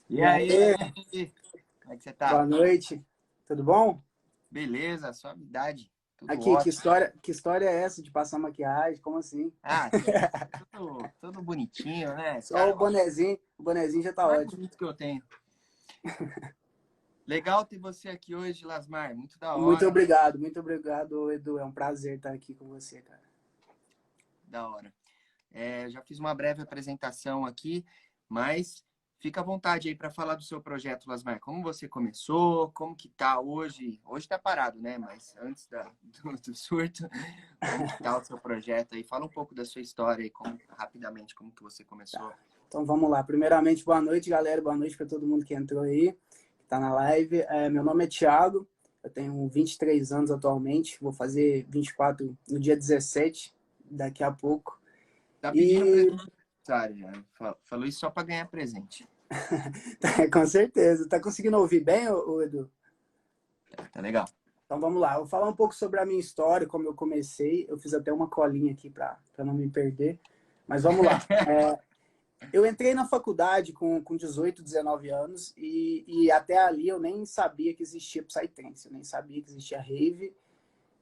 E E aí, aí, como é que você tá? boa noite. Tudo bom? Beleza, suavidade, tudo Aqui, ótimo. que história é essa de passar maquiagem? Como assim? Ah, você vê, tudo bonitinho, né? Só Cara, o bonezinho já tá mais ótimo. bonito que eu tenho. Legal ter você aqui hoje, Lasmar, muito da Muito hora, obrigado, muito obrigado, Edu. É um prazer estar aqui com você, cara. da hora. Já fiz uma breve apresentação aqui, mas fica à vontade aí para falar do seu projeto, Lasmar. Como você começou, como que tá hoje? Hoje tá parado, né? Mas antes do surto, como que tá o seu projeto aí? Fala um pouco da sua história aí, rapidamente, como que você começou. Então vamos lá. Primeiramente, boa noite, galera. Boa noite para todo mundo que entrou aí, que tá na live. Meu nome é Thiago, eu tenho 23 anos atualmente. Vou fazer 24 no dia 17, daqui a pouco. Tá pedindo E presente aniversário já. Falou isso só para ganhar presente. com certeza. Tá conseguindo ouvir bem, Edu? Tá legal. Então vamos lá, eu vou falar um pouco sobre a minha história, como eu comecei. Eu fiz até uma colinha aqui para não me perder. Mas vamos lá. Eu entrei na faculdade com 18, 19 anos e até ali eu nem sabia que existia Psytrance, eu nem sabia que existia rave.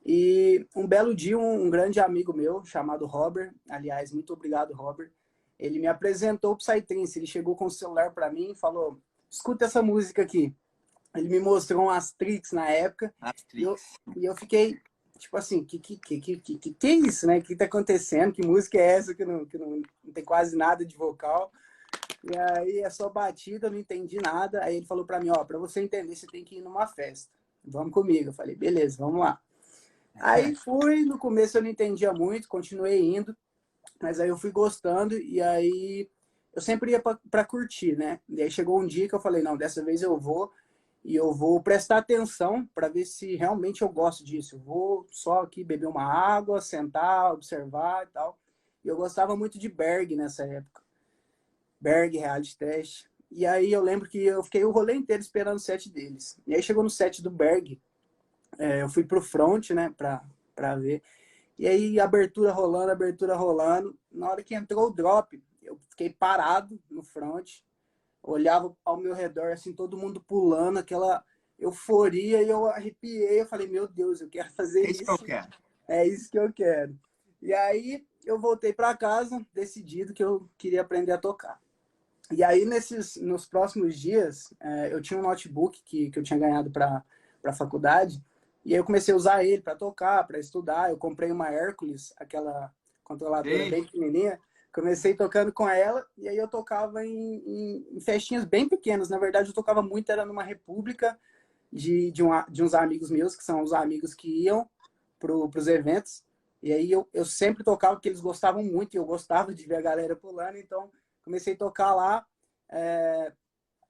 E um belo dia, um grande amigo meu, chamado Robert, aliás, muito obrigado, Robert, ele me apresentou o Psytrance. Ele chegou com o celular para mim e falou: escuta essa música aqui. Ele me mostrou um Astrix na época e eu, Astrix. e eu fiquei, tipo assim, que é isso, né? O que tá acontecendo? Que música é essa que não tem quase nada de vocal? E aí é só batida, eu não entendi nada. Aí ele falou pra mim, ó, pra você entender, você tem que ir numa festa. Vamos comigo. Eu falei, beleza, vamos lá. Aí fui, no começo eu não entendia muito, continuei indo, mas aí eu fui gostando e aí eu sempre ia pra curtir, né? E aí chegou um dia que eu falei, não, dessa vez eu vou e eu vou prestar atenção para ver se realmente eu gosto disso. Eu vou só aqui beber uma água, sentar, observar e tal. E eu gostava muito de Berg nessa época. Berg, Reality Test. E aí eu lembro que eu fiquei o rolê inteiro esperando o set deles. E aí chegou no set do Berg, eu fui pro front, né, pra ver. E aí abertura rolando. Na hora que entrou o drop, eu fiquei parado no front, olhava ao meu redor, assim, todo mundo pulando, aquela euforia, e eu arrepiei, eu falei, meu Deus, eu quero fazer É isso que eu isso, quero. é isso que eu quero. E aí eu voltei para casa, decidido que eu queria aprender a tocar. E aí, nos próximos dias, eu tinha um notebook que eu tinha ganhado para a faculdade, e aí eu comecei a usar ele para tocar, para estudar. Eu comprei uma Hercules, aquela controladora Sei. bem pequenininha, comecei tocando com ela, e aí eu tocava em festinhas bem pequenas. Na verdade, eu tocava muito, era numa república de uns amigos meus, que são os amigos que iam para os eventos. E aí eu sempre tocava, porque eles gostavam muito, e eu gostava de ver a galera pulando, então comecei a tocar lá, é,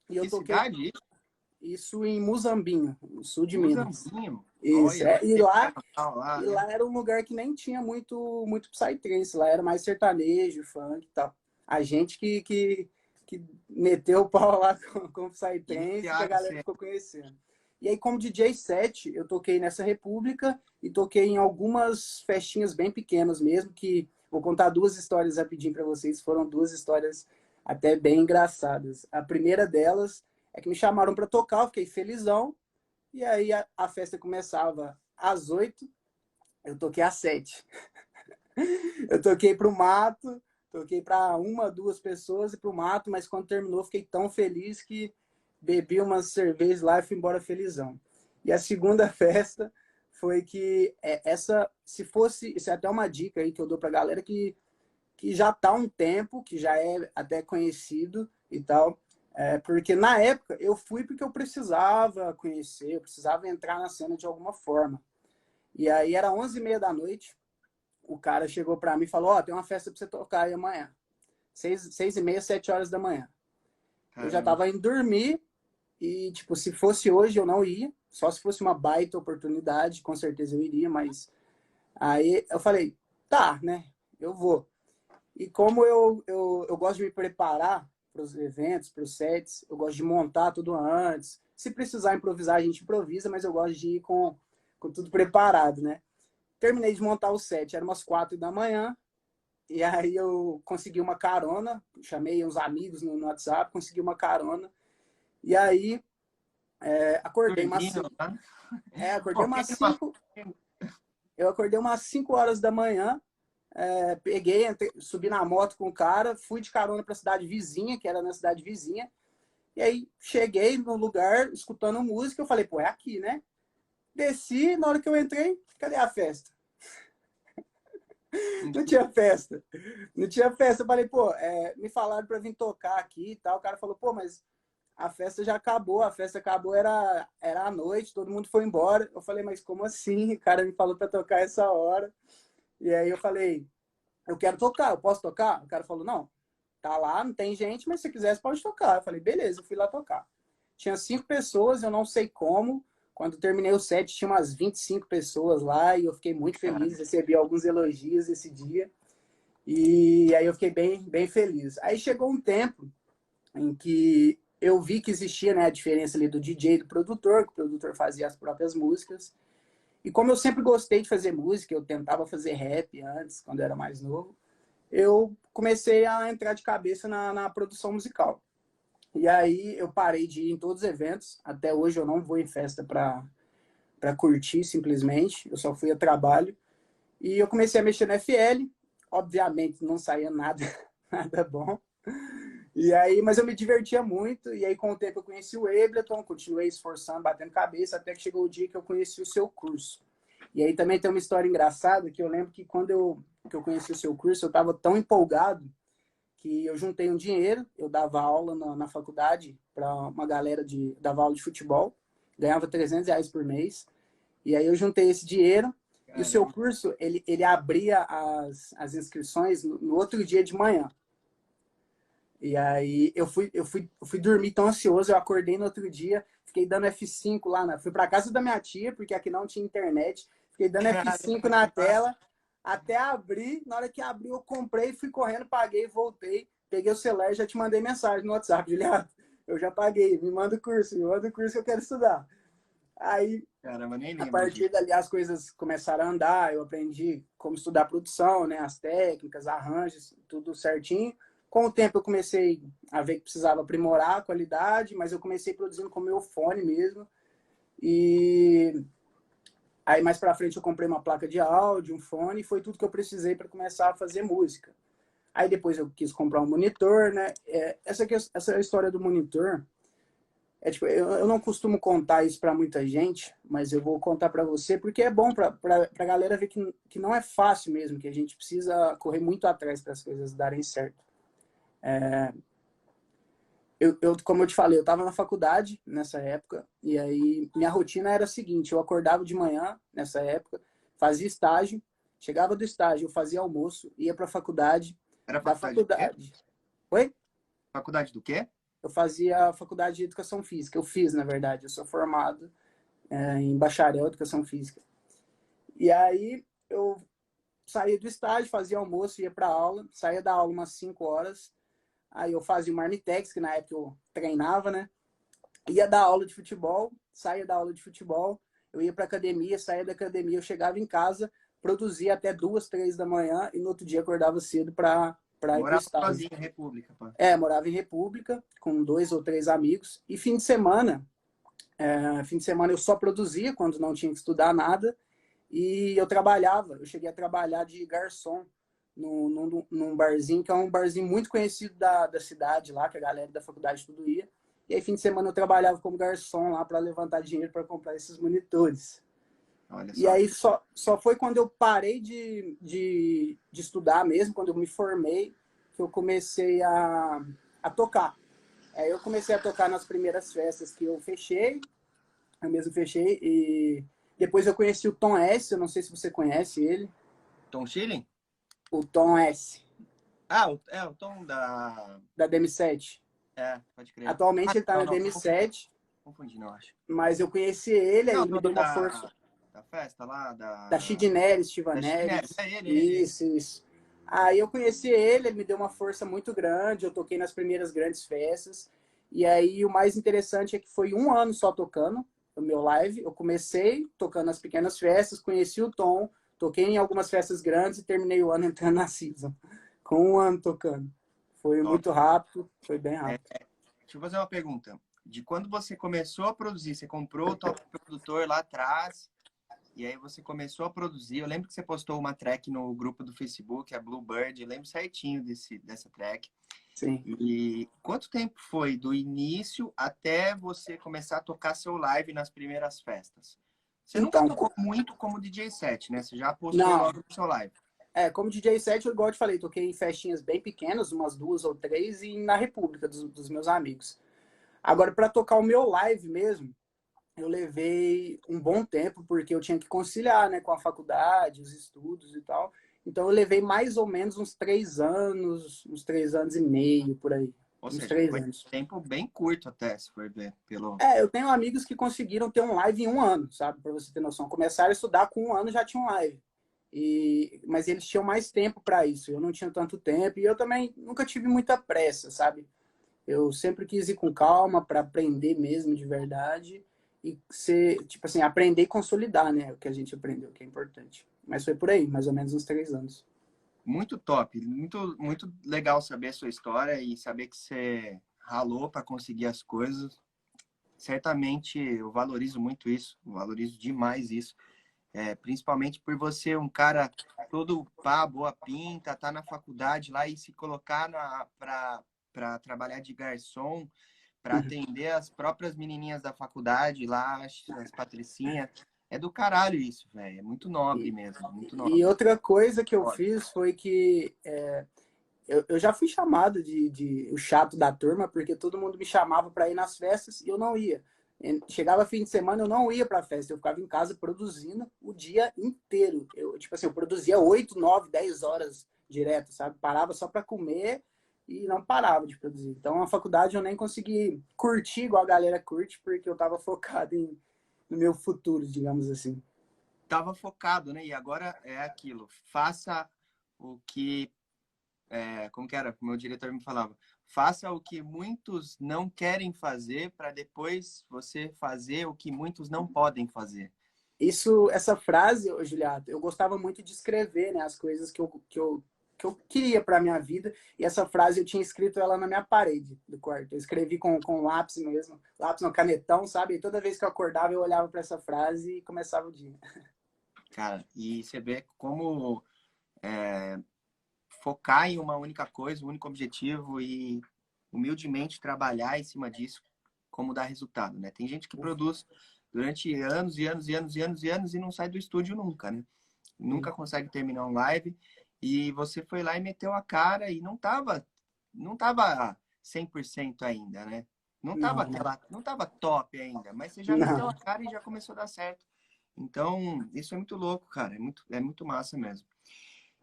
e eu Que toquei cidade? isso em Muzambinho, no sul de Minas. Muzambinho. Isso, Olha, deve e ter lá, carnaval lá, e né? lá era um lugar que nem tinha muito psytrance, lá era mais sertanejo, funk e tal. A gente que meteu o pau lá com psytrance, que a Iniciaram galera você. ficou conhecendo. E aí, como DJ set, eu toquei nessa república e toquei em algumas festinhas bem pequenas mesmo, que vou contar duas histórias rapidinho para vocês, foram duas histórias até bem engraçadas. A primeira delas é que me chamaram para tocar, eu fiquei felizão, e aí a festa começava às 8, eu toquei às 7. Eu toquei pro mato, toquei para uma, duas pessoas e pro mato, mas quando terminou fiquei tão feliz que bebi umas cervejas lá e fui embora felizão. E a segunda festa foi que essa, se fosse, isso é até uma dica aí que eu dou pra galera que já tá há um tempo, que já é até conhecido e tal, porque na época eu fui porque eu precisava conhecer, eu precisava entrar na cena de alguma forma. E aí era 11h30 da noite, o cara chegou para mim e falou, ó, tem uma festa para você tocar aí amanhã. 6h30, 7 horas da manhã. Eu já Caramba. tava indo dormir e, tipo, se fosse hoje eu não ia, só se fosse uma baita oportunidade, com certeza eu iria, mas aí eu falei, tá, né, eu vou. E como eu gosto de me preparar para os eventos, para os sets, eu gosto de montar tudo antes. Se precisar improvisar, a gente improvisa, mas eu gosto de ir com tudo preparado, né? Terminei de montar o set, era umas 4 da manhã, e aí eu consegui uma carona, chamei uns amigos no WhatsApp, consegui uma carona, E aí, acordei umas Dormindo lá. acordei Pô, umas 5, eu acordei umas 5 horas da manhã, peguei, subi na moto com o cara, fui de carona para a cidade vizinha, que era na cidade vizinha, e aí cheguei no lugar, escutando música, eu falei, pô, é aqui, né? Desci, na hora que eu entrei, cadê a festa? Não tinha festa. Não tinha festa. Eu falei, pô, me falaram para vir tocar aqui e tal. O cara falou, pô, mas a festa já acabou. A festa acabou, era à noite, todo mundo foi embora. Eu falei, mas como assim? O cara me falou para tocar essa hora. E aí eu falei, eu quero tocar, eu posso tocar? O cara falou, não, tá lá, não tem gente, mas se quiser, você pode tocar. Eu falei, beleza, eu fui lá tocar. Tinha 5 pessoas, eu não sei como. Quando terminei o set, tinha umas 25 pessoas lá e eu fiquei muito feliz. Recebi alguns elogios esse dia. E aí eu fiquei bem, bem feliz. Aí chegou um tempo em que eu vi que existia, né, a diferença ali do DJ e do produtor, que o produtor fazia as próprias músicas. E como eu sempre gostei de fazer música, eu tentava fazer rap antes, quando eu era mais novo, eu comecei a entrar de cabeça na produção musical. E aí eu parei de ir em todos os eventos. Até hoje eu não vou em festa para curtir simplesmente. Eu só fui a trabalho. E eu comecei a mexer no FL. Obviamente não saía nada, nada bom. E aí, mas eu me divertia muito. E aí com o tempo eu conheci o Ableton, continuei esforçando, batendo cabeça, até que chegou o dia que eu conheci o seu curso. E aí também tem uma história engraçada, que eu lembro que quando eu conheci o seu curso, eu estava tão empolgado que eu juntei um dinheiro, eu dava aula na faculdade para uma galera dava aula de futebol, ganhava R$ 300 por mês, e aí eu juntei esse dinheiro, e o seu curso, ele abria as inscrições no outro dia de manhã. E aí eu fui dormir tão ansioso, eu acordei no outro dia, fiquei dando F5 lá, fui para casa da minha tia, porque aqui não tinha internet, fiquei dando F5 na tela, até abrir, na hora que abriu eu comprei, fui correndo, paguei, voltei, peguei o celular e já te mandei mensagem no WhatsApp, Juliano, eu já paguei, me manda o curso que eu quero estudar. Aí, Caramba, nem a lembro partir disso. dali as coisas começaram a andar, eu aprendi como estudar produção, né, as técnicas, arranjos, tudo certinho. Com o tempo eu comecei a ver que precisava aprimorar a qualidade, mas eu comecei produzindo com o meu fone mesmo. E aí mais para frente eu comprei uma placa de áudio, um fone, e foi tudo que eu precisei para começar a fazer música. Aí depois eu quis comprar um monitor, né? Essa história do monitor, tipo, eu não costumo contar isso para muita gente, mas eu vou contar para você porque é bom para a galera ver que não é fácil mesmo, que a gente precisa correr muito atrás para as coisas darem certo. Como eu te falei, eu estava na faculdade nessa época, e aí minha rotina era a seguinte: eu acordava de manhã nessa época, fazia estágio, chegava do estágio, eu fazia almoço, ia para a faculdade, Era da faculdade do quê? faculdade. Oi? Faculdade do quê? Eu fazia a faculdade de educação física. Eu fiz, na verdade, eu sou formado em bacharel em educação física. E aí eu saía do estágio, fazia almoço, ia para aula, saía da aula umas 5 horas. Aí eu fazia o Marmitex, que na época eu treinava, né? Ia dar aula de futebol, saía da aula de futebol, eu ia para academia, saía da academia, eu chegava em casa, produzia até 2, 3 da manhã e no outro dia acordava cedo para ir para o Morava estágio. sozinho em República, pá. Morava em República com 2 ou 3 amigos e fim de semana eu só produzia quando não tinha que estudar nada e eu trabalhava, eu cheguei a trabalhar de garçom num barzinho, que é um barzinho muito conhecido da cidade lá, que a galera da faculdade tudo ia. E aí, fim de semana, eu trabalhava como garçom lá para levantar dinheiro para comprar esses monitores. Olha E só. aí, só foi quando eu parei de estudar mesmo, quando eu me formei, que eu comecei a tocar. Aí eu comecei a tocar nas primeiras festas que eu mesmo fechei, e depois eu conheci o Tom S, eu não sei se você conhece ele, Tom Schilling? o Tom S, Ah, o Tom da... da DM7. Pode crer. Ah, Atualmente ele tá não, na não, DM7, confundi, não acho. mas eu conheci ele, aí Não, ele me deu uma força da festa lá, da Chid Neres, Chiva da Chiquinere. Neres. É ele. Isso. Aí eu conheci ele me deu uma força muito grande, eu toquei nas primeiras grandes festas. E aí o mais interessante é que foi 1 ano só tocando o meu live. Eu comecei tocando nas pequenas festas, conheci o Tom, toquei em algumas festas grandes e terminei o ano entrando na season. Com 1 ano tocando. Foi Top. muito rápido, foi bem É, rápido. deixa eu fazer uma pergunta. de quando você começou a produzir. Você comprou o Top Produtor lá atrás, e aí você começou a produzir. Eu lembro que você postou uma track no grupo do Facebook, a Bluebird. Eu lembro certinho dessa track. Sim. E quanto tempo foi do início até você começar a tocar seu live nas primeiras festas? Você nunca Então, tocou muito como DJ set, né? Você já postou não. logo no seu live. Como DJ set, eu igual eu te falei, toquei em festinhas bem pequenas, umas 2 ou 3, e na República dos meus amigos. Agora, para tocar o meu live mesmo, eu levei um bom tempo, porque eu tinha que conciliar, né, com a faculdade, os estudos e tal. Então, eu levei mais ou menos uns 3 anos e meio, por aí. Ou Uns seja, 3 anos. tempo bem curto até, se for ver pelo... Eu tenho amigos que conseguiram ter um live em 1 ano, sabe? Para você ter noção. Começaram a estudar com 1 ano, já tinha um live. Mas eles tinham mais tempo para isso. Eu não tinha tanto tempo e eu também nunca tive muita pressa, sabe? Eu sempre quis ir com calma para aprender mesmo de verdade e ser, tipo assim, aprender e consolidar, né? O que a gente aprendeu, que é importante. Mas foi por aí, mais ou menos uns 3 anos. Muito top, muito, muito legal saber a sua história e saber que você ralou para conseguir as coisas. Certamente eu valorizo muito isso, eu valorizo demais isso. Principalmente por você, um cara todo pá, boa pinta, tá na faculdade lá e se colocar para trabalhar de garçom, para atender as próprias menininhas da faculdade lá, as patricinhas. É do caralho isso, velho. É muito nobre mesmo, muito E nobre. outra coisa que eu Foda. fiz foi que eu já fui chamado de o chato da turma, porque todo mundo me chamava para ir nas festas e eu não ia. Chegava fim de semana, eu não ia para a festa, eu ficava em casa produzindo o dia inteiro. Tipo assim, eu produzia 8, 9, 10 horas direto, sabe? Parava só para comer e não parava de produzir. Então, a faculdade eu nem consegui curtir igual a galera curte, porque eu estava focado no meu futuro, digamos assim. Tava focado, né? E agora é aquilo. Faça o que como que era? O meu diretor me falava, faça o que muitos não querem fazer para depois você fazer o que muitos não podem fazer. Essa frase, Juliato, eu gostava muito de escrever, né, as coisas que eu queria para minha vida. E essa frase eu tinha escrito ela na minha parede do quarto. Eu escrevi com lápis mesmo, lápis no canetão, sabe? E toda vez que eu acordava, eu olhava para essa frase e começava o dia. Cara, e você vê como focar em uma única coisa, um único objetivo e humildemente trabalhar em cima disso, como dar resultado, né? Tem gente que produz durante anos e anos e anos e anos e anos e não sai do estúdio nunca, né? Nunca consegue terminar um live e você foi lá e meteu a cara e não tava 100% ainda, né? Não, Não tava top ainda, mas você já meteu não. a cara e já começou a dar certo. Então, isso é muito louco, cara, é muito massa mesmo.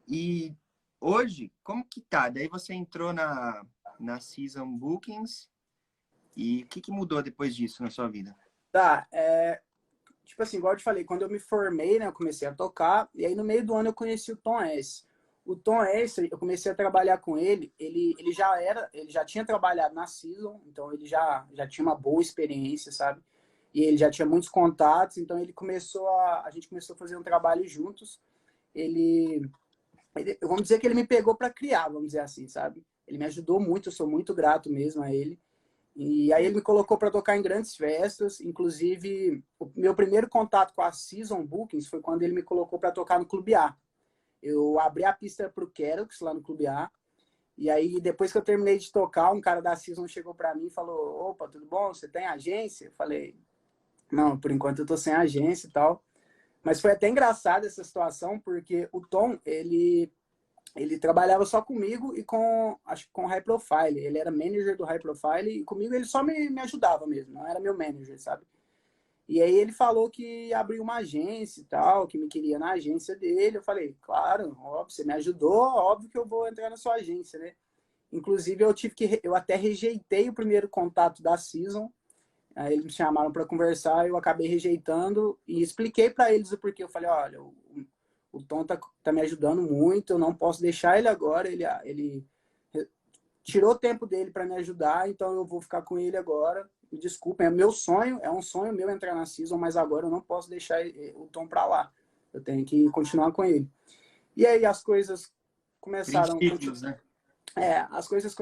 E hoje, como que tá? Daí você entrou na Season Bookings e o que mudou depois disso na sua vida? Tá, tipo assim, igual eu te falei, quando eu me formei, né, eu comecei a tocar, e aí no meio do ano eu conheci o Tom S. O Tom S, eu comecei a trabalhar com ele já tinha trabalhado na Season, então ele já tinha uma boa experiência, sabe? E ele já tinha muitos contatos, então a gente começou a fazer um trabalho juntos. Vamos dizer que ele me pegou para criar, vamos dizer assim, sabe? Ele me ajudou muito, eu sou muito grato mesmo a ele. E aí ele me colocou para tocar em grandes festas, inclusive o meu primeiro contato com a Season Bookings foi quando ele me colocou para tocar no Clube A. Eu abri a pista para o Kerox lá no Clube A, e aí depois que eu terminei de tocar, um cara da Season chegou para mim e falou: "Opa, tudo bom? Você tem agência?" Eu falei: "Não, por enquanto eu tô sem agência e tal." Mas foi até engraçado essa situação, porque o Tom, ele trabalhava só comigo e acho que com o High Profile. Ele era manager do High Profile e comigo ele só me ajudava mesmo, não era meu manager, sabe? E aí ele falou que abriu uma agência e tal, que me queria na agência dele. Eu falei, claro, óbvio, você me ajudou, óbvio que eu vou entrar na sua agência, né? Inclusive eu até rejeitei o primeiro contato da Season. Aí eles me chamaram para conversar, eu acabei rejeitando e expliquei para eles o porquê. Eu falei, olha, o Tom tá me ajudando muito, eu não posso deixar ele agora, ele tirou tempo dele para me ajudar, então eu vou ficar com ele agora. Me desculpem, é um sonho meu entrar na Season, mas agora eu não posso deixar o Tom para lá. Eu tenho que continuar com ele. E aí as coisas começaram, Princípios, né? as coisas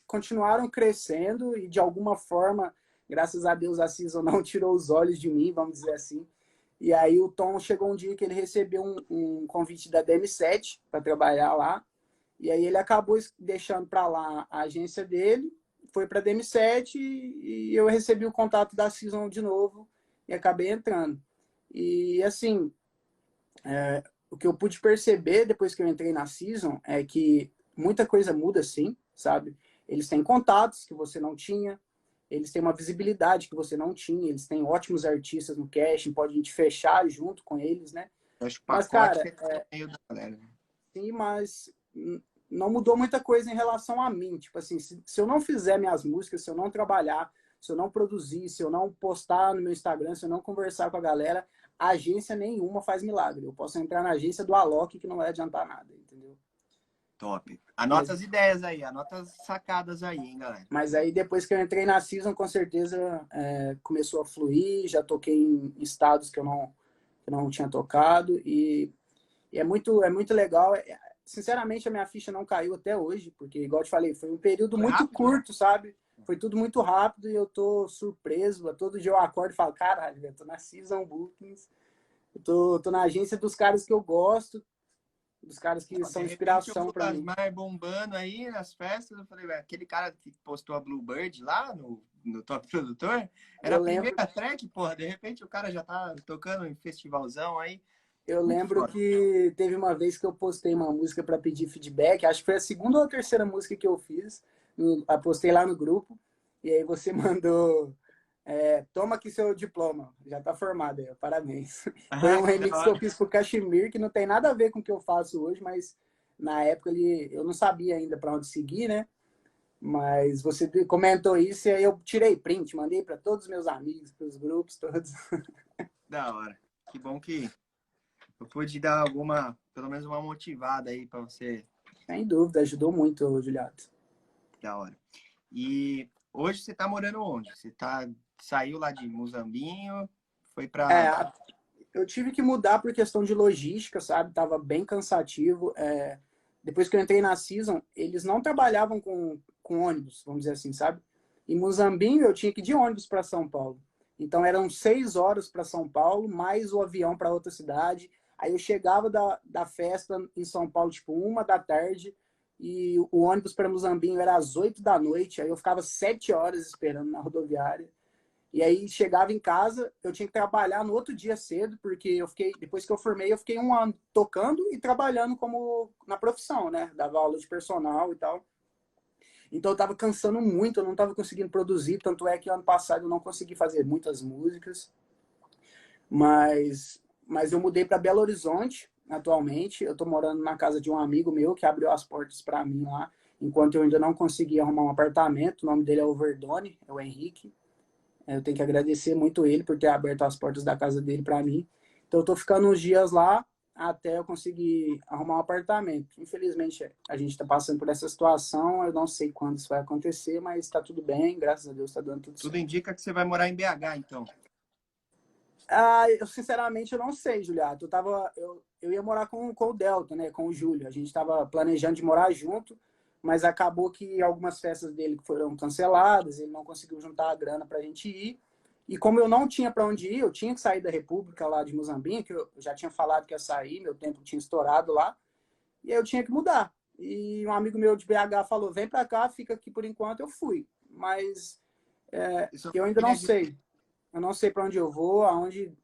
continuaram crescendo e de alguma forma Graças a Deus a Season não tirou os olhos de mim, vamos dizer assim. E aí o Tom chegou um dia que ele recebeu um convite da DM7 para trabalhar lá. E aí ele acabou deixando para lá a agência dele, foi para a DM7 e eu recebi o contato da Season de novo e acabei entrando. E assim, o que eu pude perceber depois que eu entrei na Season é que muita coisa muda sim, sabe? Eles têm contatos que você não tinha, eles têm uma visibilidade que você não tinha, eles têm ótimos artistas no casting, pode a gente fechar junto com eles, né? Acho que o Mas, pacote cara, fica no meio da galera. sim, mas não mudou muita coisa em relação a mim. Tipo assim, se eu não fizer minhas músicas, se eu não trabalhar, se eu não produzir, se eu não postar no meu Instagram, se eu não conversar com a galera, agência nenhuma faz milagre. Eu posso entrar na agência do Alok que não vai adiantar nada, entendeu? Top. Mas, Anota as ideias aí, anota as sacadas aí, hein, galera. mas aí depois que eu entrei na Season, com certeza começou a fluir, já toquei em estados que eu não tinha tocado e é muito legal. Sinceramente, a minha ficha não caiu até hoje, porque, igual eu te falei, foi um período Foi muito rápido, né? curto, sabe? Foi tudo muito rápido e eu tô surpreso. Todo dia eu acordo e falo, caralho, eu tô na Season Bookings, tô na agência dos caras que eu gosto, dos caras que Não, de são repente eu vi inspiração o para mim. Lasmar bombando aí nas festas. Eu falei, "Ué, aquele cara que postou a Bluebird lá no Top Produtor, era Eu a lembro, primeira track, porra. De repente o cara já tá tocando em festivalzão aí. eu Muito lembro foda. que teve uma vez que eu postei uma música para pedir feedback, acho que foi a segunda ou a terceira música que eu fiz, postei lá no grupo, e aí você mandou. Toma aqui seu diploma, já tá formado aí, parabéns. Foi Ah, um que da remix que eu hora. fiz pro Kashmir, que não tem nada a ver com o que eu faço hoje, mas na época eu não sabia ainda para onde seguir, né? Mas você comentou isso e aí eu tirei print, mandei para todos os meus amigos, para os grupos todos. Da hora. Que bom que eu pude dar alguma, pelo menos uma motivada aí pra você. Sem dúvida, ajudou muito, Juliato. Da hora. E hoje você tá morando onde? Saiu lá de Muzambinho, foi É, pra... eu tive que mudar por questão de logística, sabe? Tava bem cansativo. Depois que eu entrei na Season, eles não trabalhavam com ônibus, vamos dizer assim, sabe? Em Muzambinho, eu tinha que ir de ônibus para São Paulo. Então, eram 6 horas para São Paulo, mais o avião para outra cidade. Aí eu chegava da festa em São Paulo, tipo, 1 da tarde, e o ônibus para Muzambinho era às 8 da noite. Aí eu ficava 7 horas esperando na rodoviária. E aí chegava em casa, eu tinha que trabalhar no outro dia cedo, porque depois que eu formei, eu fiquei 1 ano tocando e trabalhando como na profissão, né? Dava aula de personal e tal. Então eu tava cansando muito, eu não tava conseguindo produzir, tanto é que ano passado eu não consegui fazer muitas músicas, mas eu mudei para Belo Horizonte atualmente. Eu tô morando na casa de um amigo meu que abriu as portas para mim lá, enquanto eu ainda não consegui arrumar um apartamento. O nome dele é Overdone, é o Henrique. Eu tenho que agradecer muito ele por ter aberto as portas da casa dele para mim. Então, eu tô ficando uns dias lá até eu conseguir arrumar um apartamento. Infelizmente, a gente está passando por essa situação. Eu não sei quando isso vai acontecer, mas está tudo bem. Graças a Deus está dando tudo Tudo certo. indica que você vai morar em BH, então. Eu sinceramente eu não sei, Juliato. Eu ia morar com o Delta, né? Com o Júlio. A gente estava planejando de morar junto, mas acabou que algumas festas dele foram canceladas. Ele não conseguiu juntar a grana para a gente ir. E como eu não tinha para onde ir, eu tinha que sair da República lá de Moçambique, que eu já tinha falado que ia sair, meu tempo tinha estourado lá, e aí eu tinha que mudar. E um amigo meu de BH falou: vem para cá, fica aqui por enquanto. Eu fui, mas E sua eu ainda não família é de... sei. Eu não sei para onde eu vou, aonde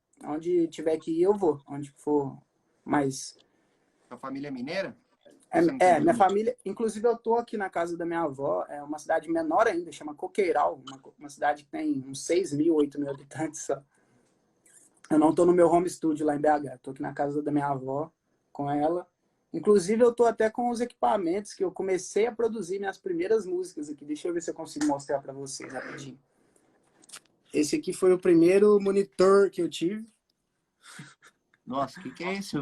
tiver que ir, eu vou, onde for. Mas Sua família é mineira? Ou você não tem minha família? família, inclusive eu tô aqui na casa da minha avó, é uma cidade menor ainda, chama Coqueiral, uma cidade que tem uns 6 mil, 8 mil habitantes só. Eu não tô no meu home studio lá em BH, tô aqui na casa da minha avó com ela. Inclusive eu tô até com os equipamentos que eu comecei a produzir minhas primeiras músicas aqui. Deixa eu ver se eu consigo mostrar para vocês rapidinho. Esse aqui foi o primeiro monitor que eu tive. Nossa, o que é isso?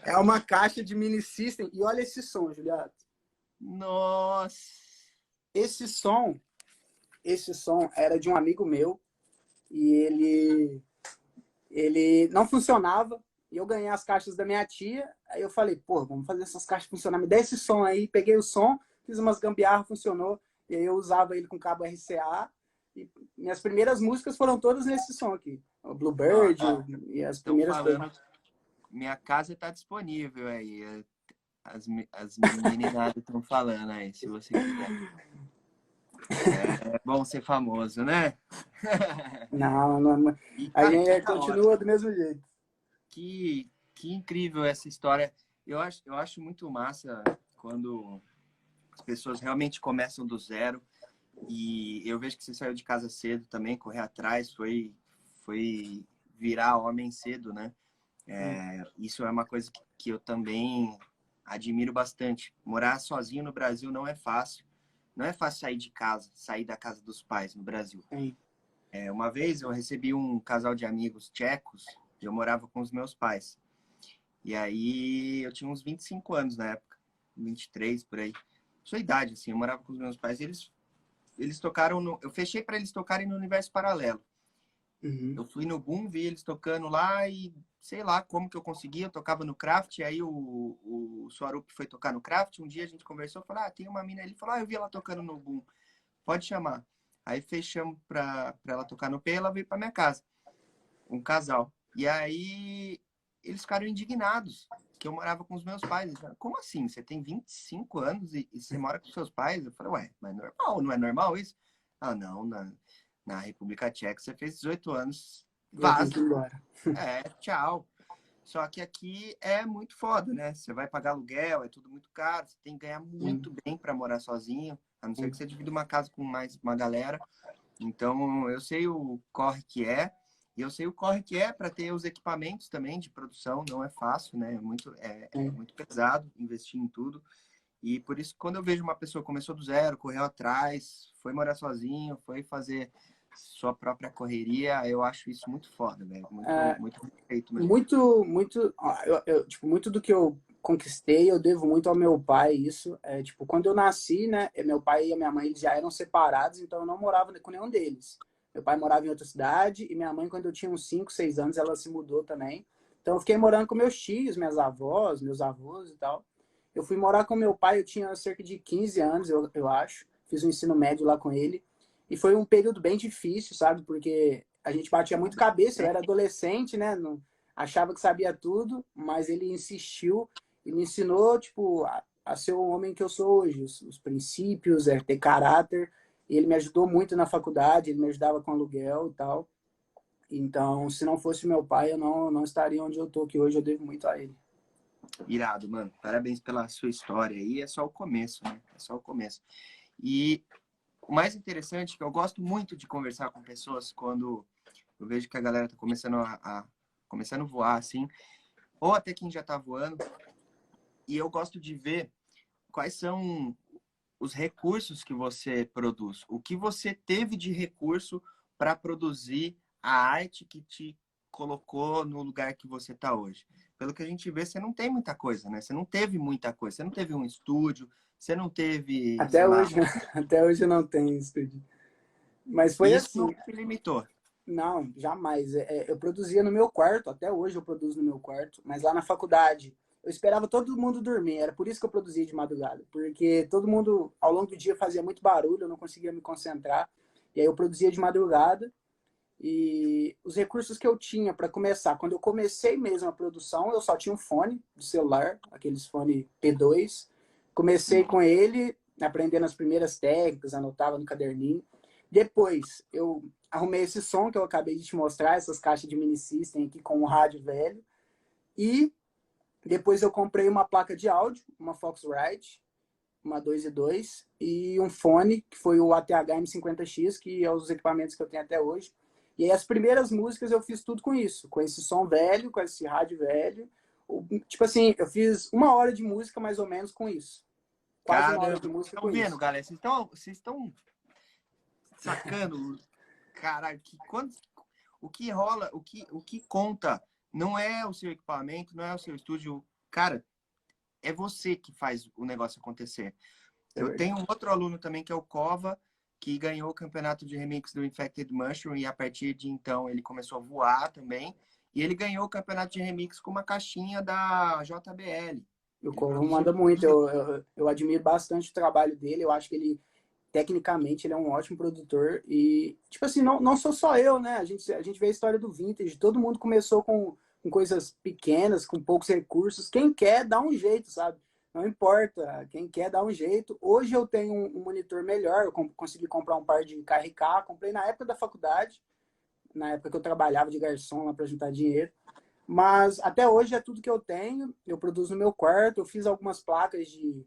É uma caixa de mini system. E olha esse som, Juliato. Nossa. Esse som, esse som era de um amigo meu e ele não funcionava. E eu ganhei as caixas da minha tia. Aí eu falei, pô, vamos fazer essas caixas funcionar. Me dá esse som aí. Peguei o som, fiz umas gambiarras, funcionou. E aí eu usava ele com cabo RCA. E minhas primeiras músicas foram todas nesse som aqui. O Bluebird e as Estão primeiras falando, coisas. minha casa está disponível aí. As meninadas estão falando aí, se você quiser. É bom ser famoso, né? Não, não, E, a cara, que gente da hora. continua do mesmo jeito. Que incrível essa história. Eu acho muito massa quando as pessoas realmente começam do zero. E eu vejo que você saiu de casa cedo também, correr atrás, foi virar homem cedo, né? Isso é uma coisa que eu também admiro bastante. Morar sozinho no Brasil não é fácil. Não é fácil sair de casa, sair da casa dos pais no Brasil. Sim. Uma vez eu recebi um casal de amigos tchecos, eu morava com os meus pais. E aí eu tinha uns 25 anos na época, 23 por aí. Sua idade, assim, eu morava com os meus pais. Eles tocaram eu fechei para eles tocarem no Universo Paralelo. Uhum. Eu fui no Boom, vi eles tocando lá e sei lá como que eu consegui. Eu tocava no Craft, aí o Swarup foi tocar no Craft. Um dia a gente conversou, falou, tem uma mina ali. Ele falou, eu vi ela tocando no Boom, pode chamar. Aí fechamos para ela tocar no P, ela veio para minha casa, um casal. E aí eles ficaram indignados que eu morava com os meus pais. Eles falaram, como assim? Você tem 25 anos e você mora com seus pais? Eu falei, ué, mas é normal, não é normal isso? Ah, não, na República Tcheca você fez 18 anos, Já tem que ir vaza. embora. Tchau. Só que aqui é muito foda, né? Você vai pagar aluguel, é tudo muito caro, você tem que ganhar muito Sim, bem para morar sozinho, a não ser que sim. você divida uma casa com mais uma galera. Então, eu sei o corre que é, e eu sei o corre que é para ter os equipamentos também de produção, não é fácil, né? É Sim. muito pesado investir em tudo. E por isso, quando eu vejo uma pessoa que começou do zero, correu atrás, foi morar sozinho, foi fazer sua própria correria, eu acho isso muito foda, velho. É, Muito respeito mesmo. muito, tipo, muito do que eu conquistei, eu devo muito ao meu pai, isso. Tipo, quando eu nasci, né, meu pai e a minha mãe, eles já eram separados, então eu não morava com nenhum deles. Meu pai morava em outra cidade e minha mãe, quando eu tinha uns 5, 6 anos, ela se mudou também. Então eu fiquei morando com meus tios, minhas avós, meus avós e tal. Eu fui morar com meu pai, eu tinha cerca de 15 anos, eu acho. Fiz o ensino médio lá com ele. E foi um período bem difícil, sabe? Porque a gente batia muito cabeça, eu era adolescente, né? Não, achava que sabia tudo, mas ele insistiu e me ensinou, tipo, a ser o homem que eu sou hoje, os princípios, ter caráter. E ele me ajudou muito na faculdade, ele me ajudava com aluguel e tal. Então, se não fosse meu pai, eu não estaria onde eu tô, que hoje eu devo muito a ele. Irado, mano. Parabéns pela sua história aí. É só o começo, né? É só o começo. E o mais interessante é que eu gosto muito de conversar com pessoas quando eu vejo que a galera tá começando começando a voar, assim, ou até quem já tá voando. E eu gosto de ver quais são os recursos que você produz. O que você teve de recurso para produzir a arte que te colocou no lugar que você está hoje. Pelo que a gente vê, você não tem muita coisa, né? Você não teve muita coisa. Você não teve um estúdio, você não teve, sei Até lá. hoje, até hoje eu não tenho estúdio. Mas foi E isso não assim, te limitou. não, jamais. Eu produzia no meu quarto, até hoje eu produzo no meu quarto, mas lá na faculdade eu esperava todo mundo dormir, era por isso que eu produzia de madrugada, porque todo mundo ao longo do dia fazia muito barulho, eu não conseguia me concentrar, e aí eu produzia de madrugada. E os recursos que eu tinha para começar, quando eu comecei mesmo a produção, eu só tinha um fone de celular, aqueles fone P2. Comecei com ele, aprendendo as primeiras técnicas, anotava no caderninho. Depois eu arrumei esse som que eu acabei de te mostrar, essas caixas de mini system aqui com um rádio velho. E depois eu comprei uma placa de áudio, uma Foxrite, uma 2.2 e um fone, que foi o ATH M50X, que é os equipamentos que eu tenho até hoje. E aí as primeiras músicas eu fiz tudo com isso, com esse som velho, com esse rádio velho. Tipo assim, eu fiz 1 hora de música mais ou menos com isso. Quase 1 hora Caramba, de música estão com vendo, isso. galera? Vocês estão sacando, caralho, o que rola, o que conta não é o seu equipamento, não é o seu estúdio. Cara, é você que faz o negócio acontecer. É Eu tenho verdade. um outro aluno também, que é o Cova, que ganhou o campeonato de remix do Infected Mushroom, e a partir de então ele começou a voar também. E ele ganhou o campeonato de remix com uma caixinha da JBL. O Ele Corvo produziu manda muito, música. eu admiro bastante o trabalho dele, eu acho que ele tecnicamente ele é um ótimo produtor e, tipo assim, não sou só eu, né? A gente vê a história do Vintage, todo mundo começou com coisas pequenas, com poucos recursos. Quem quer, dá um jeito, sabe? Não importa, quem quer, dá um jeito. Hoje eu tenho um monitor melhor, eu consegui comprar um par de KRK, comprei na época da faculdade, na época que eu trabalhava de garçom lá para juntar dinheiro. Mas até hoje é tudo que eu tenho, eu produzo no meu quarto, eu fiz algumas placas de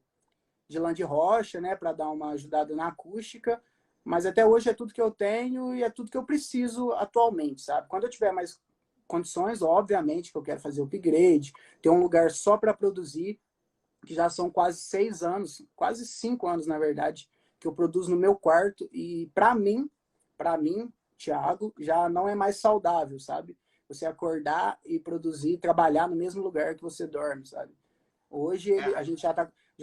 lã de rocha, né, para dar uma ajudada na acústica, mas até hoje é tudo que eu tenho e é tudo que eu preciso atualmente, sabe? Quando eu tiver mais condições, obviamente que eu quero fazer upgrade, ter um lugar só para produzir, que já são quase 6 anos, quase 5 anos, na verdade, que eu produzo no meu quarto e para mim, Thiago, já não é mais saudável, sabe? Você acordar e produzir, trabalhar no mesmo lugar que você dorme, sabe? Hoje a gente já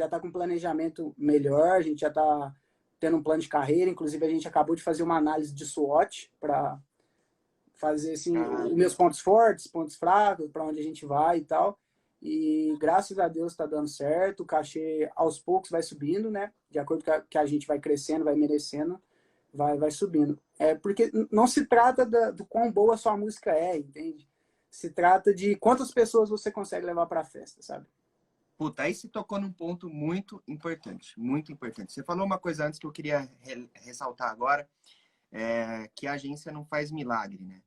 tá com um planejamento melhor, a gente já está tendo um plano de carreira, inclusive a gente acabou de fazer uma análise de SWOT para fazer assim, os meus pontos fortes, pontos fracos, para onde a gente vai e tal. E graças a Deus está dando certo, o cachê aos poucos vai subindo, né? De acordo com que a gente vai crescendo, vai merecendo, vai subindo. É porque não se trata do quão boa a sua música é, entende? Se trata de quantas pessoas você consegue levar para a festa, sabe? Puta, aí você tocou num ponto muito importante, muito importante. Você falou uma coisa antes que eu queria ressaltar agora, que a agência não faz milagre, né?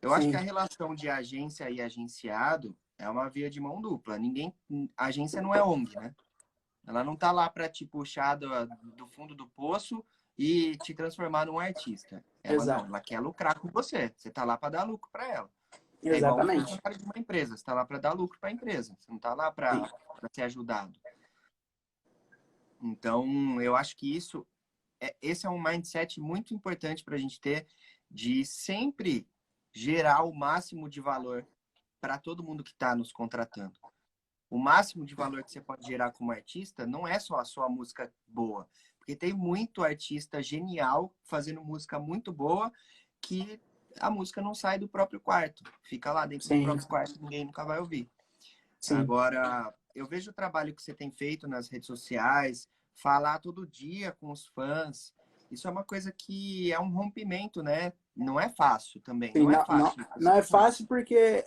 Eu acho que Sim, a relação de agência e agenciado é uma via de mão dupla. A agência não é ONG, né? Ela não tá lá para te puxar do fundo do poço e te transformar num artista. Ela não, exato. ela quer lucrar com você. Você tá lá para dar lucro para ela. É igual um Exatamente. funcionário de uma empresa. Você está lá para dar lucro para a empresa. Você não está lá Sim, para ser ajudado. Então, eu acho que esse é um mindset muito importante para a gente ter de sempre gerar o máximo de valor para todo mundo que está nos contratando. O máximo de valor que você pode gerar como artista não é só a sua música boa, porque tem muito artista genial fazendo música muito boa que a música não sai do próprio quarto, fica lá dentro do sim, próprio quarto, ninguém nunca vai ouvir. sim. Agora, eu vejo o trabalho que você tem feito nas redes sociais, falar todo dia com os fãs. Isso é uma coisa que é um rompimento, né? Não é fácil também, Sim, não é não, não, fácil não fazer é tudo. fácil porque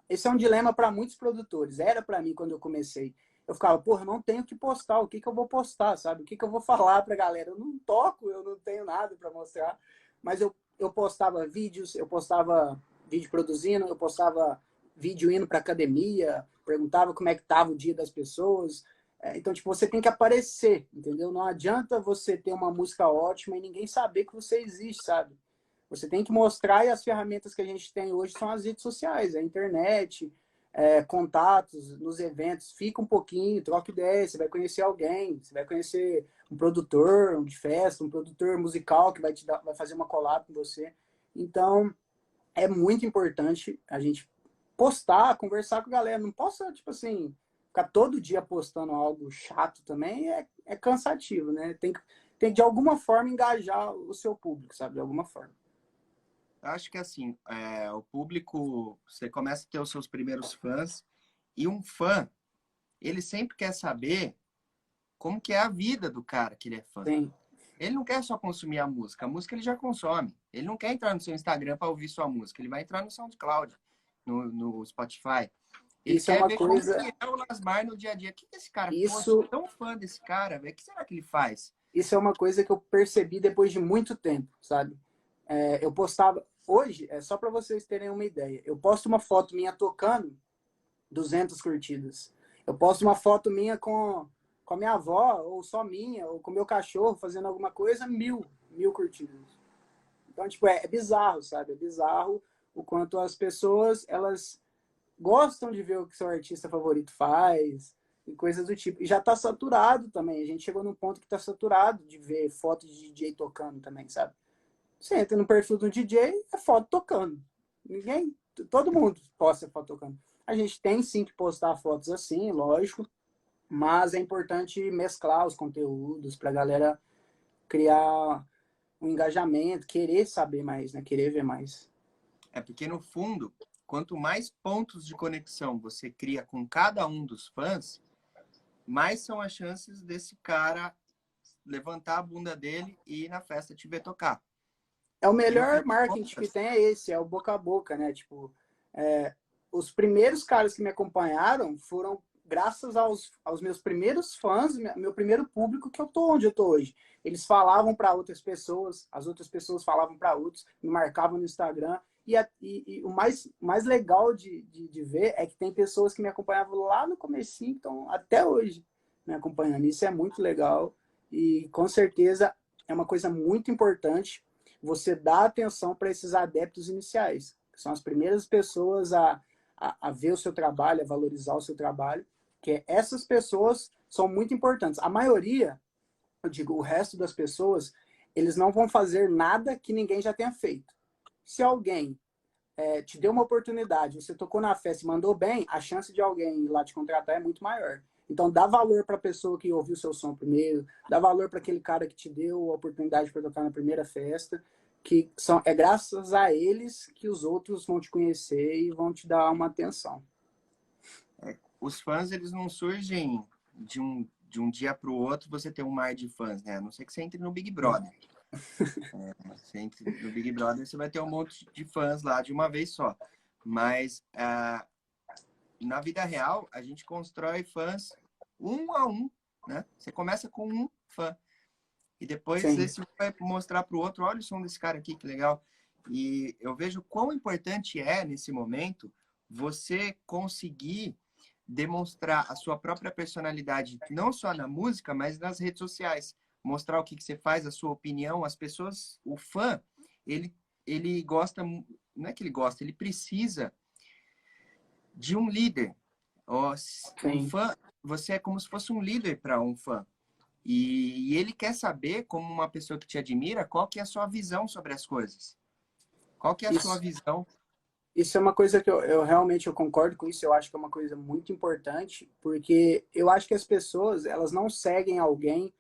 esse é um dilema para muitos produtores. Era para mim quando eu comecei. Eu ficava, porra, eu não tenho o que postar. O que que eu vou postar, sabe? O que que eu vou falar para a galera? Eu não toco, eu não tenho nada para mostrar. Mas eu postava vídeos, eu postava vídeo produzindo, eu postava vídeo indo para academia, perguntava como é que tava o dia das pessoas. Então, tipo, você tem que aparecer, entendeu? Não adianta você ter uma música ótima e ninguém saber que você existe, sabe? Você tem que mostrar, e as ferramentas que a gente tem hoje são as redes sociais, a internet, contatos nos eventos. Fica um pouquinho, troca ideia, você vai conhecer alguém, você vai conhecer um produtor de festa, um produtor musical que vai fazer uma collab com você. Então, é muito importante a gente postar, conversar com a galera. Não possa, tipo assim, ficar todo dia postando algo chato também, é cansativo, né? Tem que, de alguma forma, engajar o seu público, sabe? De alguma forma. Eu acho que assim, o público, você começa a ter os seus primeiros fãs, e um fã, ele sempre quer saber como que é a vida do cara que ele é fã. Sim. Ele não quer só consumir a música ele já consome. Ele não quer entrar no seu Instagram para ouvir sua música, ele vai entrar no SoundCloud, no Spotify. Ele Isso é quer uma ver como coisa. que é o Lasmar no dia a dia. O que esse cara, pô, eu sou Isso, tão fã desse cara, velho. O que será que ele faz? isso é uma coisa que eu percebi depois de muito tempo, sabe? Eu postava. Hoje, é só para vocês terem uma ideia. Eu posto uma foto minha tocando, 200 curtidas. Eu posto uma foto minha com a minha avó, ou só minha, ou com o meu cachorro fazendo alguma coisa, 1.000 curtidas. Então, tipo, é bizarro, sabe? É bizarro o quanto as pessoas, elas gostam de ver o que seu artista favorito faz e coisas do tipo. E já tá saturado também. A gente chegou num ponto que tá saturado de ver foto de DJ tocando também, sabe? Você entra no perfil do DJ, é foto tocando. Ninguém, todo mundo posta foto tocando. A gente tem sim que postar fotos assim, lógico, mas é importante mesclar os conteúdos pra galera criar um engajamento, querer saber mais, né? Querer ver mais. É porque, no fundo, quanto mais pontos de conexão você cria com cada um dos fãs, mais são as chances desse cara levantar a bunda dele e ir na festa te ver tocar. É o E eu melhor fiz marketing que contas. tem é esse, é o boca a boca, né? Tipo, os primeiros caras que me acompanharam foram graças aos meus primeiros fãs, meu primeiro público, que eu tô onde eu tô hoje. Eles falavam para outras pessoas, as outras pessoas falavam para outros, me marcavam no Instagram. E o mais legal de ver é que tem pessoas que me acompanhavam lá no comecinho, então até hoje me acompanhando. Isso é muito legal e com certeza é uma coisa muito importante você dar atenção para esses adeptos iniciais, que são as primeiras pessoas a ver o seu trabalho, a valorizar o seu trabalho, que essas pessoas são muito importantes. A maioria, eu digo, o resto das pessoas, eles não vão fazer nada que ninguém já tenha feito. Se alguém te deu uma oportunidade, você tocou na festa e mandou bem, a chance de alguém ir lá te contratar é muito maior. Então, dá valor para a pessoa que ouviu o seu som primeiro, dá valor para aquele cara que te deu a oportunidade para tocar na primeira festa, é graças a eles que os outros vão te conhecer e vão te dar uma atenção. Os fãs, eles não surgem de um dia para o outro, você ter um mar de fãs, né? A não ser que você entre no Big Brother. Você entre no Big Brother, você vai ter um monte de fãs lá de uma vez só. Mas na vida real, a gente constrói fãs um a um, né? Você começa com um fã. E depois Sim. esse vai mostrar para o outro, olha o som desse cara aqui, que legal. E eu vejo quão importante é, nesse momento, você conseguir demonstrar a sua própria personalidade, não só na música, mas nas redes sociais. Mostrar o que você faz, a sua opinião. As pessoas, o fã, ele gosta, não é que ele gosta, ele precisa de um líder. Um fã, você é como se fosse um líder para um fã. E ele quer saber, como uma pessoa que te admira, qual que é a sua visão sobre as coisas. Qual que é a sua visão? Isso é uma coisa que eu realmente eu concordo com isso. Eu acho que é uma coisa muito importante, porque eu acho que as pessoas, elas não seguem alguém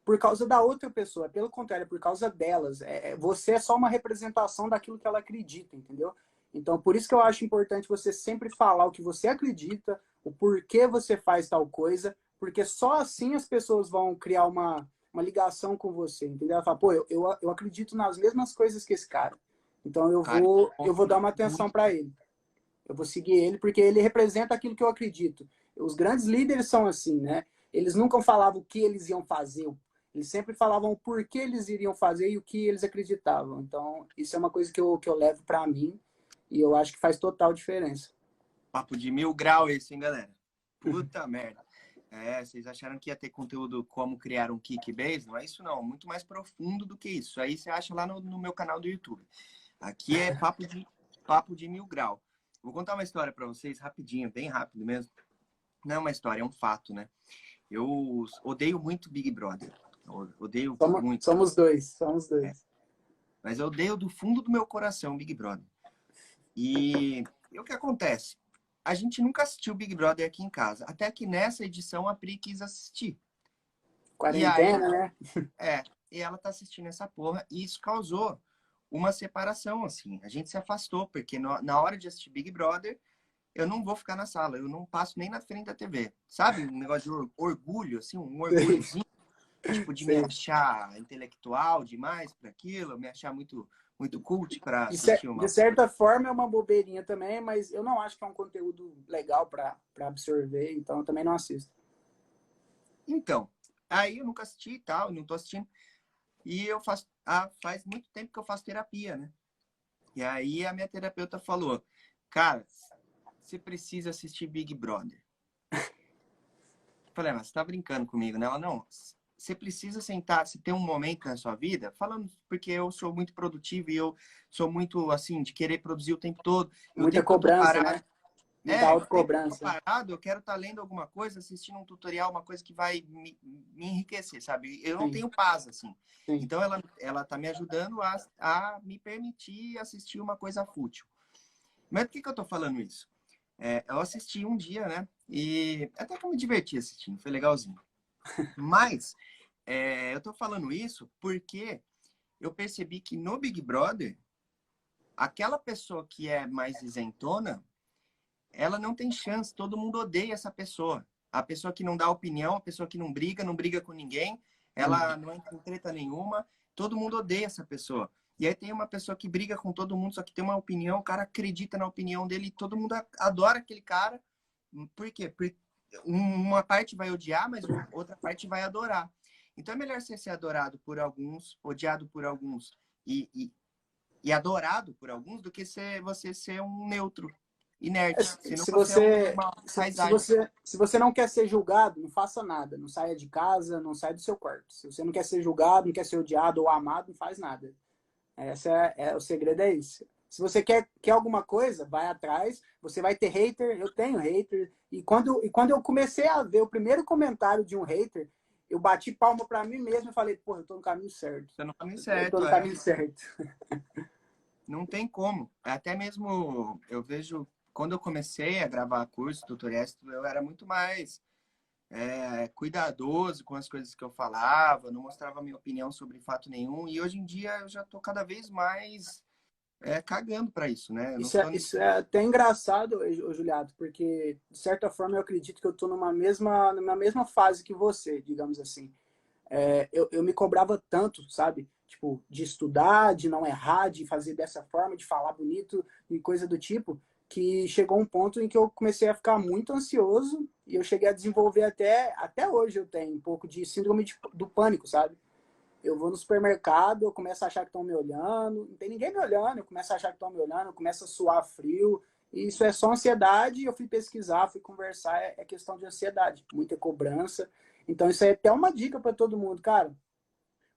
por causa da outra pessoa. Pelo contrário, é por causa delas. Você é só uma representação daquilo que ela acredita, entendeu? Então, por isso que eu acho importante você sempre falar o que você acredita, o porquê você faz tal coisa, porque só assim as pessoas vão criar uma ligação com você, entendeu? Ela fala, pô, eu acredito nas mesmas coisas que esse cara. Então, Cara, eu vou dar uma atenção para ele. Eu vou seguir ele porque ele representa aquilo que eu acredito. Os grandes líderes são assim, né? Eles nunca falavam o que eles iam fazer, eles sempre falavam o porquê eles iriam fazer e o que eles acreditavam. Então, isso é uma coisa que eu levo para mim e eu acho que faz total diferença. papo de 1000 graus esse, hein, galera? Puta merda. Vocês acharam que ia ter conteúdo como criar um kickbase? Não é isso não, muito mais profundo do que isso. Aí você acha lá no meu canal do YouTube. Aqui é papo de 1000 graus. Vou contar uma história para vocês rapidinho, bem rápido mesmo. Não é uma história, é um fato, né? Eu odeio muito Big Brother. Eu odeio muito. Somos dois. Mas eu odeio do fundo do meu coração Big Brother. E o que acontece? A gente nunca assistiu Big Brother aqui em casa. Até que nessa edição a Pri quis assistir. E aí, Quarentena, né? e ela tá assistindo essa porra. E isso causou uma separação, assim. A gente se afastou, porque na hora de assistir Big Brother, eu não vou ficar na sala. Eu não passo nem na frente da TV. Sabe? Um negócio de orgulho, assim, um orgulhozinho. Tipo, de me Sim. achar intelectual demais para aquilo, me achar muito cult para De, assistir de uma. certa forma é uma bobeirinha também, mas eu não acho que é um conteúdo legal para absorver, então eu também não assisto. Então, aí eu nunca assisti e tal, não tô assistindo. E eu faço, faz muito tempo que eu faço terapia, né? E aí a minha terapeuta falou, cara, você precisa assistir Big Brother. Eu falei, mas você tá brincando comigo, né? Ela, não, você precisa sentar, se tem um momento na sua vida, falando porque eu sou muito produtivo e eu sou muito, assim, de querer produzir o tempo todo. E o Muita tempo que eu tô cobrança, parado, né? Muita o tempo que eu tô autocobrança. parado, eu quero estar lendo alguma coisa, assistindo um tutorial, uma coisa que vai me enriquecer, sabe? Eu não Sim, tenho paz, assim. sim. Então, ela tá me ajudando a me permitir assistir uma coisa fútil. Mas por que eu tô falando isso? Eu assisti um dia, né? E até que eu me diverti assistindo, foi legalzinho. Mas eu tô falando isso porque eu percebi que no Big Brother, aquela pessoa que é mais isentona, ela não tem chance, todo mundo odeia essa pessoa. A pessoa que não dá opinião, a pessoa que não briga com ninguém, ela não entra em treta nenhuma, todo mundo odeia essa pessoa. E aí tem uma pessoa que briga com todo mundo, só que tem uma opinião, o cara acredita na opinião dele e todo mundo adora aquele cara. Por quê? Porque uma parte vai odiar, mas outra parte vai adorar. Então é melhor você ser adorado por alguns, odiado por alguns e adorado por alguns do que você ser um neutro, inerte. Senão Se você é você, uma se paisagem. você, se você não quer ser julgado, não faça nada. Não saia de casa, não saia do seu quarto. Se você não quer ser julgado, não quer ser odiado ou amado, não faz nada. O segredo é isso. Se você quer alguma coisa, vai atrás. Você vai ter hater. Eu tenho hater. E quando eu comecei a ver o primeiro comentário de um hater, eu bati palma para mim mesmo e falei, pô, eu tô no caminho certo. Você não tá no Eu tô certo, no caminho certo. Não tem como. Até mesmo eu vejo, quando eu comecei a gravar curso, tutoriais, eu era muito mais cuidadoso com as coisas que eu falava, não mostrava minha opinião sobre fato nenhum. E hoje em dia eu já tô cada vez mais cagando para isso, né? Eu não tô... Isso é até engraçado, ô Juliado, porque, de certa forma, eu acredito que eu tô numa mesma fase que você, digamos assim. Eu me cobrava tanto, sabe? Tipo, de estudar, de não errar, de fazer dessa forma, de falar bonito e coisa do tipo, que chegou um ponto em que eu comecei a ficar muito ansioso e eu cheguei a desenvolver até hoje eu tenho um pouco de síndrome do pânico, sabe? Eu vou no supermercado, eu começo a achar que estão me olhando, não tem ninguém me olhando, eu começo a achar que estão me olhando, eu começo a suar frio, e isso é só ansiedade, eu fui pesquisar, fui conversar, é questão de ansiedade, muita cobrança. Então isso aí é até uma dica para todo mundo, cara.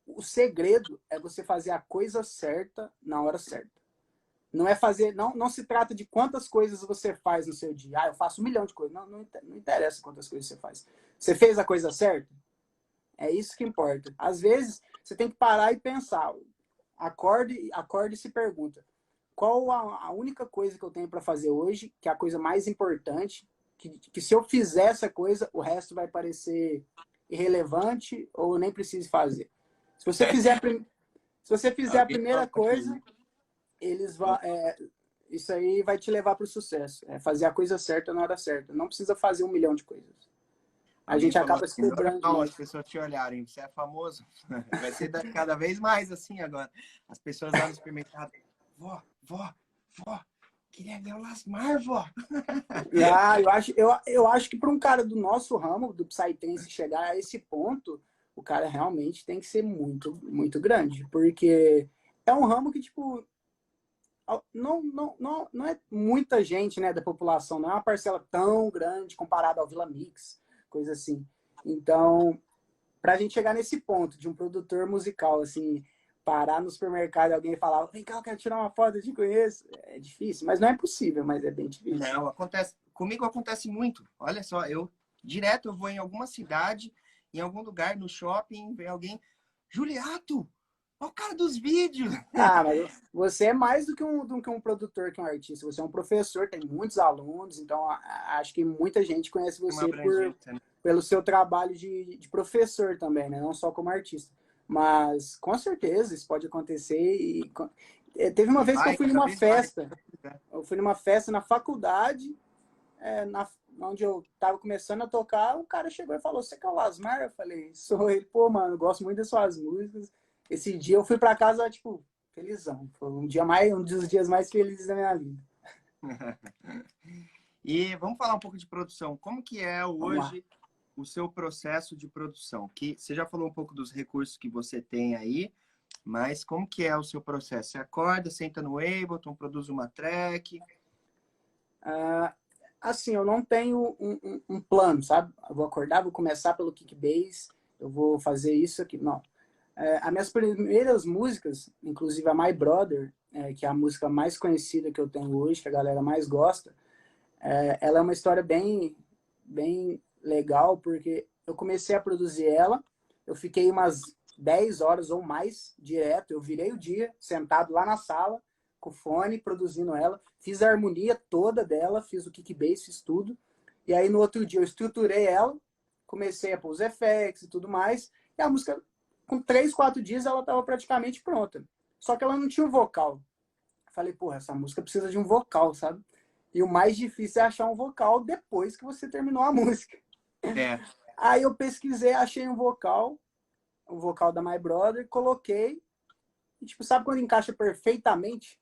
O segredo é você fazer a coisa certa na hora certa. Não é fazer, não se trata de quantas coisas você faz no seu dia. Eu faço 1 milhão de coisas. Não interessa quantas coisas você faz. Você fez a coisa certa? É isso que importa. Às vezes, você tem que parar e pensar. Acorde e se pergunta. Qual a única coisa que eu tenho para fazer hoje, que é a coisa mais importante, que se eu fizer essa coisa, o resto vai parecer irrelevante ou eu nem preciso fazer. Se você fizer a Alguém primeira falou aqui, coisa, isso aí vai te levar para o sucesso. É fazer a coisa certa na hora certa. Não precisa fazer 1 milhão de coisas. A alguém gente falou acaba se aqui, cobrando normal as demais. pessoas te olharem, você é famoso. Vai ser cada vez mais assim agora. As pessoas lá no supermercado, vó, queria ver o Lasmar, vó. Eu acho que para um cara do nosso ramo, do Psytrance, chegar a esse ponto, o cara realmente tem que ser muito, muito grande. Porque é um ramo que, tipo, não é muita gente, né, da população, não é uma parcela tão grande comparada ao Vila Mix, coisa assim. Então, para a gente chegar nesse ponto de um produtor musical, assim, parar no supermercado e alguém falar, vem cá, eu quero tirar uma foto, eu te conheço, é difícil, mas não é impossível, mas é bem difícil. Não, acontece. Comigo acontece muito. Olha só, eu vou em alguma cidade, em algum lugar, no shopping, vem alguém, Juliato, olha o cara dos vídeos. Ah, mas você é mais do que um produtor, que um artista. Você é um professor, tem muitos alunos, então acho que muita gente conhece Uma você abrangência, né? pelo seu trabalho de professor também, né? Não só como artista. Mas com certeza isso pode acontecer. Teve uma E vez que eu vai fui cada numa vez mais. festa. Né? Eu fui numa festa na faculdade, onde eu tava começando a tocar. Um cara chegou e falou: Você que é o Lasmar? Eu falei: Sou ele. Pô, mano, gosto muito das suas músicas. Esse dia eu fui pra casa, tipo, felizão. Foi um dos dias mais felizes da minha vida. E vamos falar um pouco de produção. Como que é Vamos lá. hoje o seu processo de produção? Que você já falou um pouco dos recursos que você tem aí, mas como que é o seu processo? Você acorda, senta no Ableton, produz uma track? Assim, eu não tenho um plano, sabe? Eu vou acordar, vou começar pelo Kickbase, eu vou fazer isso aqui. Não. As minhas primeiras músicas, inclusive a My Brother, que é a música mais conhecida que eu tenho hoje, que a galera mais gosta, ela é uma história bem, bem legal, porque eu comecei a produzir ela, eu fiquei umas 10 horas ou mais direto, eu virei o dia sentado lá na sala, com o fone, produzindo ela, fiz a harmonia toda dela, fiz o kickbass, fiz tudo, e aí no outro dia eu estruturei ela, comecei a pôr os effects e tudo mais, e a música, com 3, 4 dias, ela estava praticamente pronta. Só que ela não tinha o vocal. Falei, porra, essa música precisa de um vocal, sabe? E o mais difícil é achar um vocal depois que você terminou a música. É, Aí eu pesquisei, achei um vocal, o vocal da My Brother, coloquei, e tipo, sabe quando encaixa perfeitamente?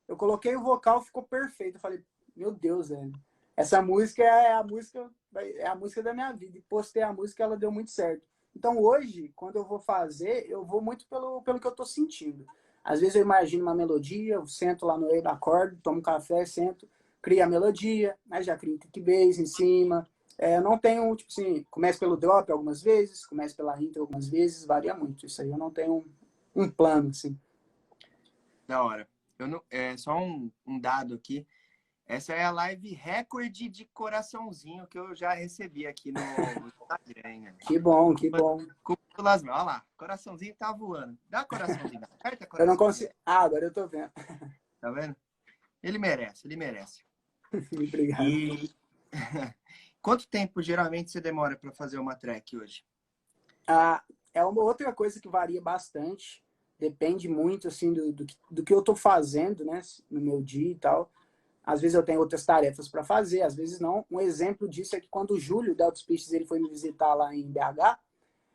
Eu coloquei o vocal, ficou perfeito. Eu falei, meu Deus, velho. Essa música é a música da minha vida. E postei a música, ela deu muito certo. Então hoje, quando eu vou fazer, eu vou muito pelo que eu tô sentindo. Às vezes eu imagino uma melodia, eu sento lá no meio do acorde, tomo um café, sento, crio a melodia, aí já crio um kick bass em cima. Eu não tenho, tipo assim, começo pelo drop algumas vezes, começo pela intro algumas vezes, varia muito. Isso aí eu não tenho um plano, assim. Da hora. Eu não, só um dado aqui. Essa é a live recorde de coraçãozinho que eu já recebi aqui no Instagram, hein? Que bom, que bom. Olha lá, coraçãozinho tá voando. Dá coraçãozinho, aperta Eu não coraçãozinho. consigo. Ah, agora eu tô vendo. Tá vendo? Ele merece, ele merece. Obrigado. E quanto tempo geralmente você demora para fazer uma track hoje? É uma outra coisa que varia bastante. Depende muito, assim, do que eu tô fazendo, né? No meu dia e tal. Às vezes eu tenho outras tarefas para fazer, às vezes não. Um exemplo disso é que quando o Júlio da Speeches ele foi me visitar lá em BH,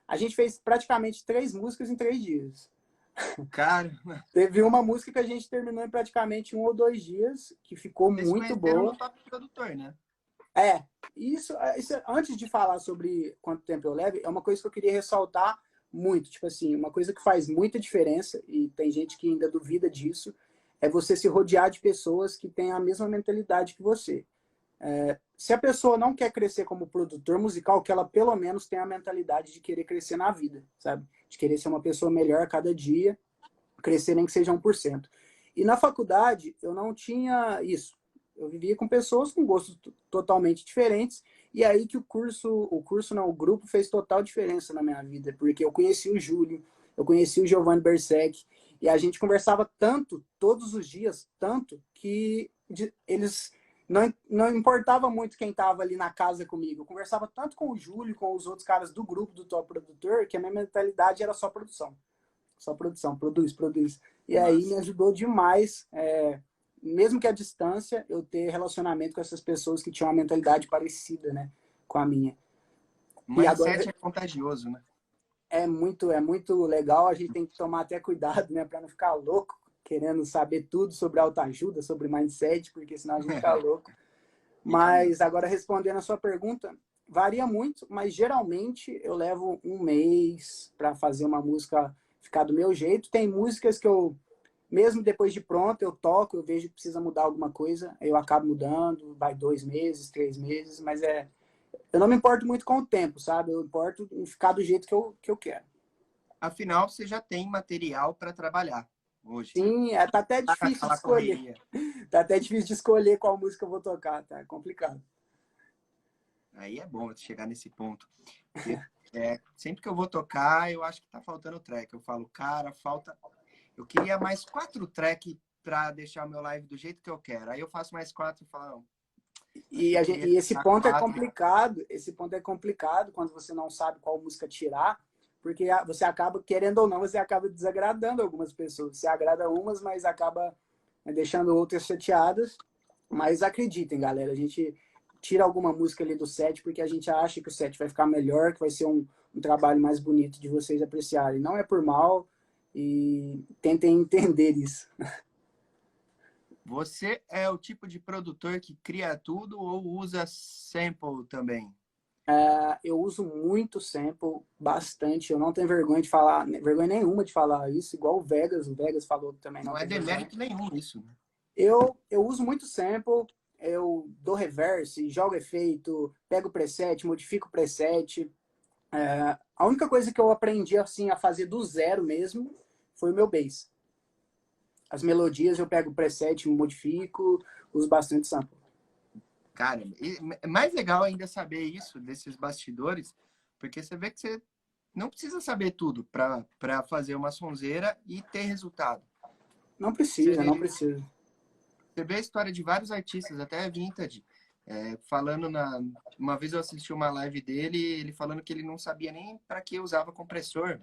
a gente fez praticamente 3 músicas em 3 dias. Cara, Teve uma música que a gente terminou em praticamente 1 ou 2 dias, que ficou vocês se muito conheceram no boa. Top Produtor, né? Isso, antes de falar sobre quanto tempo eu levo, é uma coisa que eu queria ressaltar muito. Tipo assim, uma coisa que faz muita diferença, e tem gente que ainda duvida disso, é você se rodear de pessoas que têm a mesma mentalidade que você. Se a pessoa não quer crescer como produtor musical, que ela pelo menos tenha a mentalidade de querer crescer na vida, sabe? De querer ser uma pessoa melhor a cada dia, crescer nem que seja 1%. E na faculdade, eu não tinha isso. Eu vivia com pessoas com gostos totalmente diferentes, e aí que o grupo fez total diferença na minha vida, porque eu conheci o Júlio, eu conheci o Giovanni Bersec, e a gente conversava tanto, todos os dias, tanto, que eles não importava muito quem estava ali na casa comigo. Eu conversava tanto com o Júlio, com os outros caras do grupo do Top Produtor, que a minha mentalidade era só produção. Só produção, produz, produz. E aí me Nossa. ajudou demais, mesmo que a distância, eu ter relacionamento com essas pessoas que tinham uma mentalidade parecida, né, com a minha. O E agora mindset é contagioso, né? é muito legal, a gente tem que tomar até cuidado, né, para não ficar louco, querendo saber tudo sobre autoajuda, sobre mindset, porque senão a gente fica louco. Fica mesmo. Mas agora respondendo a sua pergunta, varia muito, mas geralmente eu levo 1 mês para fazer uma música ficar do meu jeito. Tem músicas que eu, mesmo depois de pronto, eu toco, eu vejo que precisa mudar alguma coisa, eu acabo mudando, vai 2 meses, 3 meses, mas eu não me importo muito com o tempo, sabe? Eu importo em ficar do jeito que eu quero. Afinal, você já tem material para trabalhar hoje. Sim, tá até difícil de Aquela escolher. correria. Tá até difícil de escolher qual música eu vou tocar, tá? É complicado. Aí é bom chegar nesse ponto. Porque sempre que eu vou tocar, eu acho que tá faltando track. Eu falo, cara, falta. Eu queria mais 4 track para deixar o meu live do jeito que eu quero. Aí eu faço mais 4 e falo, não, acho que eu queria E esse deixar ponto é 4. complicado. Esse ponto é complicado quando você não sabe qual música tirar, porque você acaba, querendo ou não, você acaba desagradando algumas pessoas. Você agrada umas, mas acaba deixando outras chateadas. Mas acreditem, galera, a gente tira alguma música ali do set porque a gente acha que o set vai ficar melhor, que vai ser um trabalho mais bonito de vocês apreciarem. Não é por mal e tentem entender isso. Você é o tipo de produtor que cria tudo ou usa sample também? Eu uso muito sample, bastante. Eu não tenho vergonha de falar, vergonha nenhuma de falar isso, igual o Vegas. O Vegas falou que também não Não é tem vergonha. demérito nenhum isso, né? Eu uso muito sample, eu dou reverse, jogo efeito, pego preset, modifico preset. A única coisa que eu aprendi assim a fazer do zero mesmo foi o meu bass. As melodias eu pego preset, modifico, uso bastante sample. Cara, é mais legal ainda saber isso desses bastidores, porque você vê que você não precisa saber tudo para fazer uma sonzeira e ter resultado. Não Você precisa, não precisa. Você vê a história de vários artistas, até vintage, falando uma vez eu assisti uma live dele, ele falando que ele não sabia nem para que usava compressor.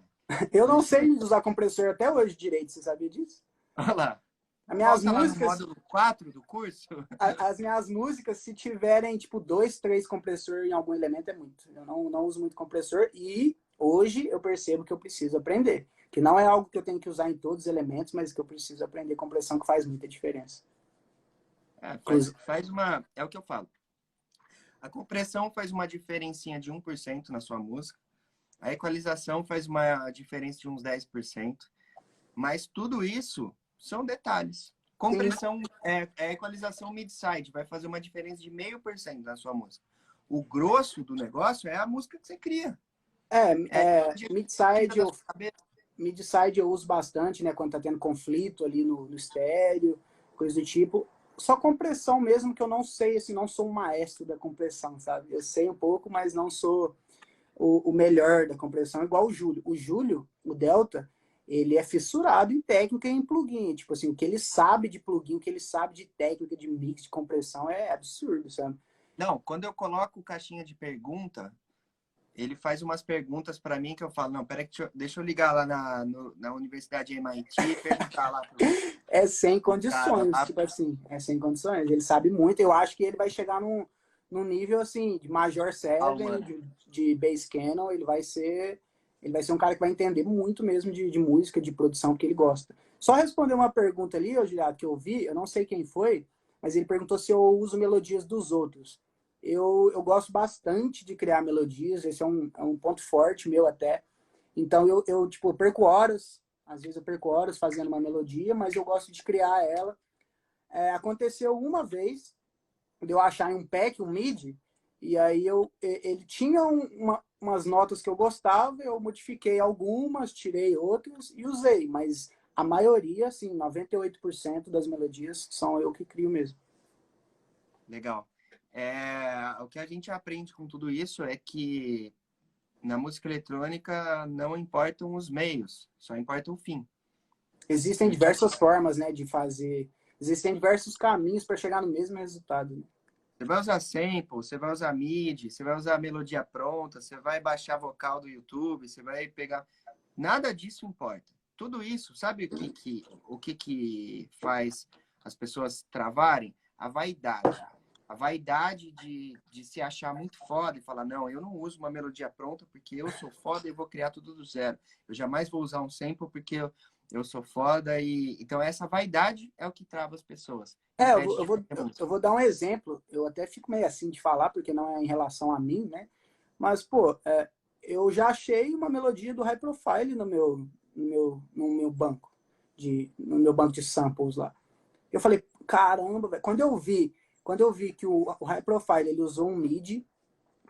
Eu não sei Porque, usar compressor até hoje direito, você sabia disso? olha lá, As minhas volta lá no músicas, módulo 4 do curso. as minhas músicas, se tiverem tipo 2, 3 compressor em algum elemento, é muito. Eu não uso muito compressor e Hoje eu percebo que eu preciso aprender. Que não é algo que eu tenho que usar em todos os elementos, mas que eu preciso aprender compressão, que faz muita diferença. É o que eu falo. A compressão faz uma diferencinha de 1% na sua música. A equalização faz uma diferença de uns 10%. Mas tudo isso são detalhes. Compressão é equalização mid-side, vai fazer uma diferença de 0,5% na sua música. O grosso do negócio é a música que você cria. Mid-side eu uso bastante, né? Quando tá tendo conflito ali no estéreo, coisa do tipo. Só compressão mesmo, que eu não sei, assim, não sou um maestro da compressão, sabe? Eu sei um pouco, mas não sou o melhor da compressão, igual o Júlio. O Júlio, o Delta, ele é fissurado em técnica e em plugin. Tipo assim, o que ele sabe de plugin, o que ele sabe de técnica, de mix, de compressão é absurdo, sabe? Não, quando eu coloco caixinha de pergunta, ele faz umas perguntas para mim que eu falo, não, peraí, deixa eu ligar lá na Universidade MIT e perguntar lá É sem cara condições, lá. tipo assim, é sem condições. Ele sabe muito, eu acho que ele vai chegar num nível assim, de Major 7, de Bass Canon, ele vai ser um cara que vai entender muito mesmo de música, de produção, que ele gosta. Só responder uma pergunta ali, Giliado, que eu vi, eu não sei quem foi, mas ele perguntou se eu uso melodias dos outros. Eu gosto bastante de criar melodias, esse é um ponto forte meu até. Então tipo, eu perco horas, às vezes eu perco horas fazendo uma melodia, mas eu gosto de criar ela. Aconteceu uma vez de eu achar em um pack, um MIDI, e aí ele tinha umas notas que eu gostava, eu modifiquei algumas, tirei outras e usei, mas a maioria, assim, 98% das melodias são eu que crio mesmo. Legal. O que a gente aprende com tudo isso é que na música eletrônica não importam os meios, só importa o fim. Existem diversas formas, né, de fazer, existem diversos caminhos para chegar no mesmo resultado. Né? Você vai usar sample, você vai usar MIDI, você vai usar melodia pronta, você vai baixar vocal do YouTube, você vai pegar... Nada disso importa. Tudo isso, sabe o que faz as pessoas travarem? A vaidade. A vaidade de se achar muito foda e falar, não, eu não uso uma melodia pronta porque eu sou foda e vou criar tudo do zero. Eu jamais vou usar um sample porque eu sou foda. Então, essa vaidade é o que trava as pessoas. Eu vou dar um exemplo. Eu até fico meio assim de falar, porque não é em relação a mim, né? Mas, pô, eu já achei uma melodia do High Profile no meu banco de samples lá. Eu falei, caramba, velho. Quando eu vi que o High Profile ele usou um MIDI,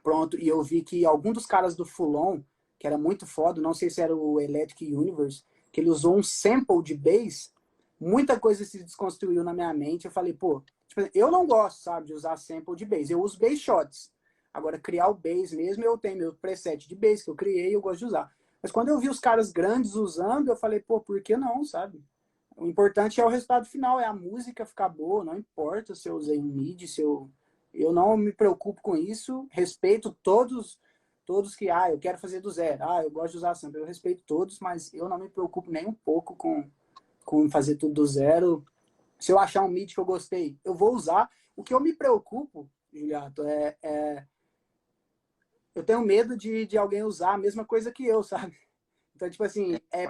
pronto, e eu vi que algum dos caras do Fulon, que era muito foda, não sei se era o Electric Universe, que ele usou um sample de bass, muita coisa se desconstruiu na minha mente. Eu falei, pô, tipo, eu não gosto, sabe, de usar sample de bass. Eu uso bass shots. Agora, criar o bass mesmo, eu tenho meu preset de bass que eu criei e eu gosto de usar. Mas quando eu vi os caras grandes usando, eu falei, pô, por que não, sabe? O importante é o resultado final, é a música ficar boa, não importa se eu usei um MIDI, eu não me preocupo com isso, respeito todos que, eu quero fazer do zero, eu gosto de usar sample, eu respeito todos, mas eu não me preocupo nem um pouco com fazer tudo do zero. Se eu achar um MIDI que eu gostei, eu vou usar. O que eu me preocupo, Juliato, eu tenho medo de alguém usar a mesma coisa que eu, sabe? Então, tipo assim, é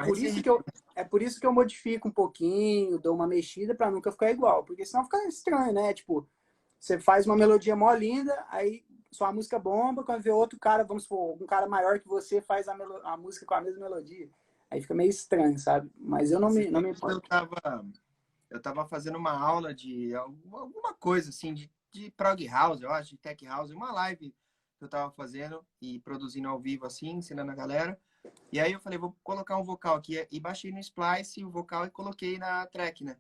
por isso que eu modifico um pouquinho, dou uma mexida para nunca ficar igual, porque senão fica estranho, né? Tipo, você faz uma melodia mó linda, aí sua música bomba, quando vê outro cara, vamos supor, um cara maior que você faz a música com a mesma melodia. Aí fica meio estranho, sabe? Mas eu não me importo. Eu tava fazendo uma aula de alguma coisa assim, de prog house, eu acho, de tech house, uma live que eu tava fazendo e produzindo ao vivo assim, ensinando a galera. E aí eu falei, vou colocar um vocal aqui. E baixei no Splice o vocal e coloquei na track, né?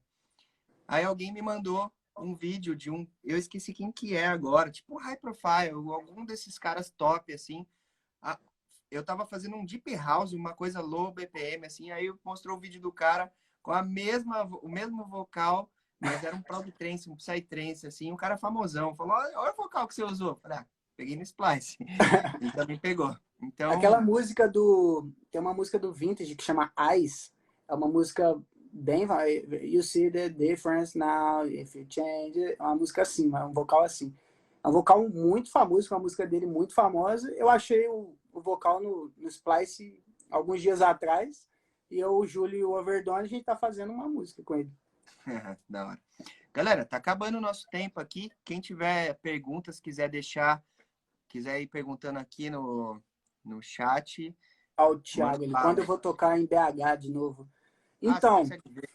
Aí alguém me mandou um vídeo de eu esqueci quem que é agora, tipo High Profile, algum desses caras top, assim. Eu tava fazendo um Deep House, uma coisa low BPM, assim. Aí mostrou o vídeo do cara com o mesmo vocal, mas era um prog trance, um psytrance, assim. Um cara famosão. Falou, olha o vocal que você usou. Eu falei, peguei no Splice. Ele também pegou. Aquela Então, música tem uma música do Vintage que chama Eyes. É uma música bem, you see the difference now, if you change it. É uma música assim, um vocal assim. É um vocal muito famoso, uma música dele muito famosa. Eu achei o o vocal no Splice alguns dias atrás. E eu, o Júlio e o Overdone, a gente tá fazendo uma música com ele. Da hora. Galera, tá acabando o nosso tempo aqui. Quem tiver perguntas, quiser ir perguntando aqui no chat, Ó, o manda Thiago ali. Quando bala. eu vou tocar em BH de novo? Você Então, consegue ver.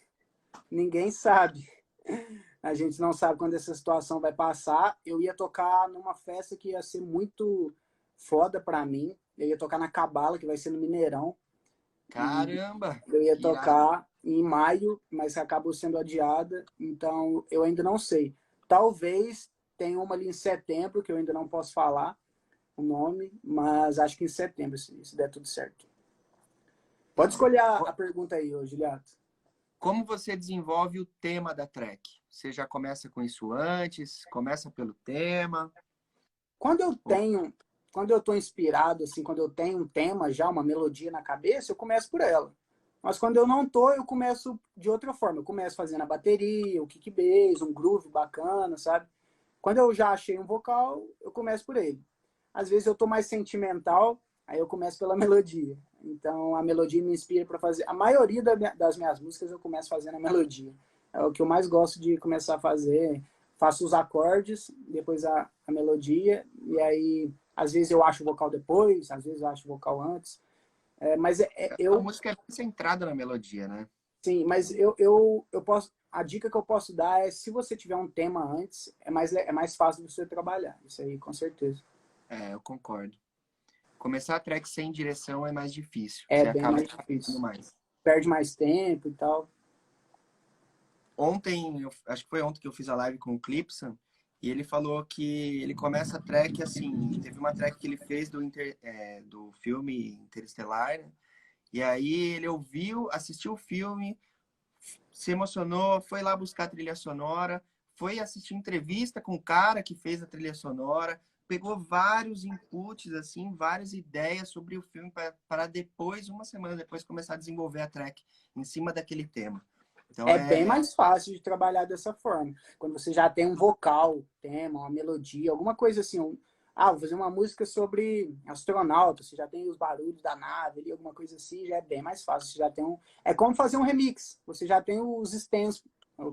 ninguém sabe. A gente não sabe quando essa situação vai passar. Eu ia tocar numa festa que ia ser muito foda pra mim. Eu ia tocar na Cabala, que vai ser no Mineirão. E Caramba! eu ia Que irado. tocar em maio, mas acabou sendo adiada. Então, eu ainda não sei. Talvez tenha uma ali em setembro, que eu ainda não posso falar o nome, mas acho que em setembro, se der tudo certo. Da Pode hora. escolher a pergunta aí, ô Giliato. Como você desenvolve o tema da track? Você já começa com isso antes? Começa pelo tema? Quando eu Ou- tenho, quando eu estou inspirado, assim, quando eu tenho um tema já, uma melodia na cabeça, eu começo por ela. Mas quando eu não tô, eu começo de outra forma. Eu começo fazendo a bateria, o kick bass, um groove bacana, sabe? Quando eu já achei um vocal, eu começo por ele. Às vezes eu tô mais sentimental, aí eu começo pela melodia. Então a melodia me inspira para fazer. A maioria das minhas músicas eu começo fazendo a melodia. É o que eu mais gosto de começar a fazer. Faço os acordes, depois a melodia, e aí às vezes eu acho o vocal depois, às vezes eu acho o vocal antes. Mas A eu, música é bem centrada na melodia, né? sim, mas eu posso. A dica que eu posso dar é se você tiver um tema antes, é mais fácil de você trabalhar. Isso aí, com certeza. É, eu concordo. Começar a track sem direção é mais difícil. É Você bem acaba mais trabalhando difícil. mais. Perde mais tempo e tal. Ontem, acho que foi ontem que eu fiz a live com o Clipson, e ele falou que ele começa a track assim. Teve uma track que ele fez do filme Interestelar, né? E aí ele ouviu, assistiu o filme, se emocionou, foi lá buscar a trilha sonora, foi assistir entrevista com o cara que fez a trilha sonora, pegou vários inputs, assim, várias ideias sobre o filme para depois, uma semana depois, começar a desenvolver a track em cima daquele tema. Então É bem mais fácil de trabalhar dessa forma. Quando você já tem um vocal, tema, uma melodia, alguma coisa assim. Vou fazer uma música sobre astronauta, você já tem os barulhos da nave ali, alguma coisa assim, já é bem mais fácil. Você já tem é como fazer um remix. Você já tem os stems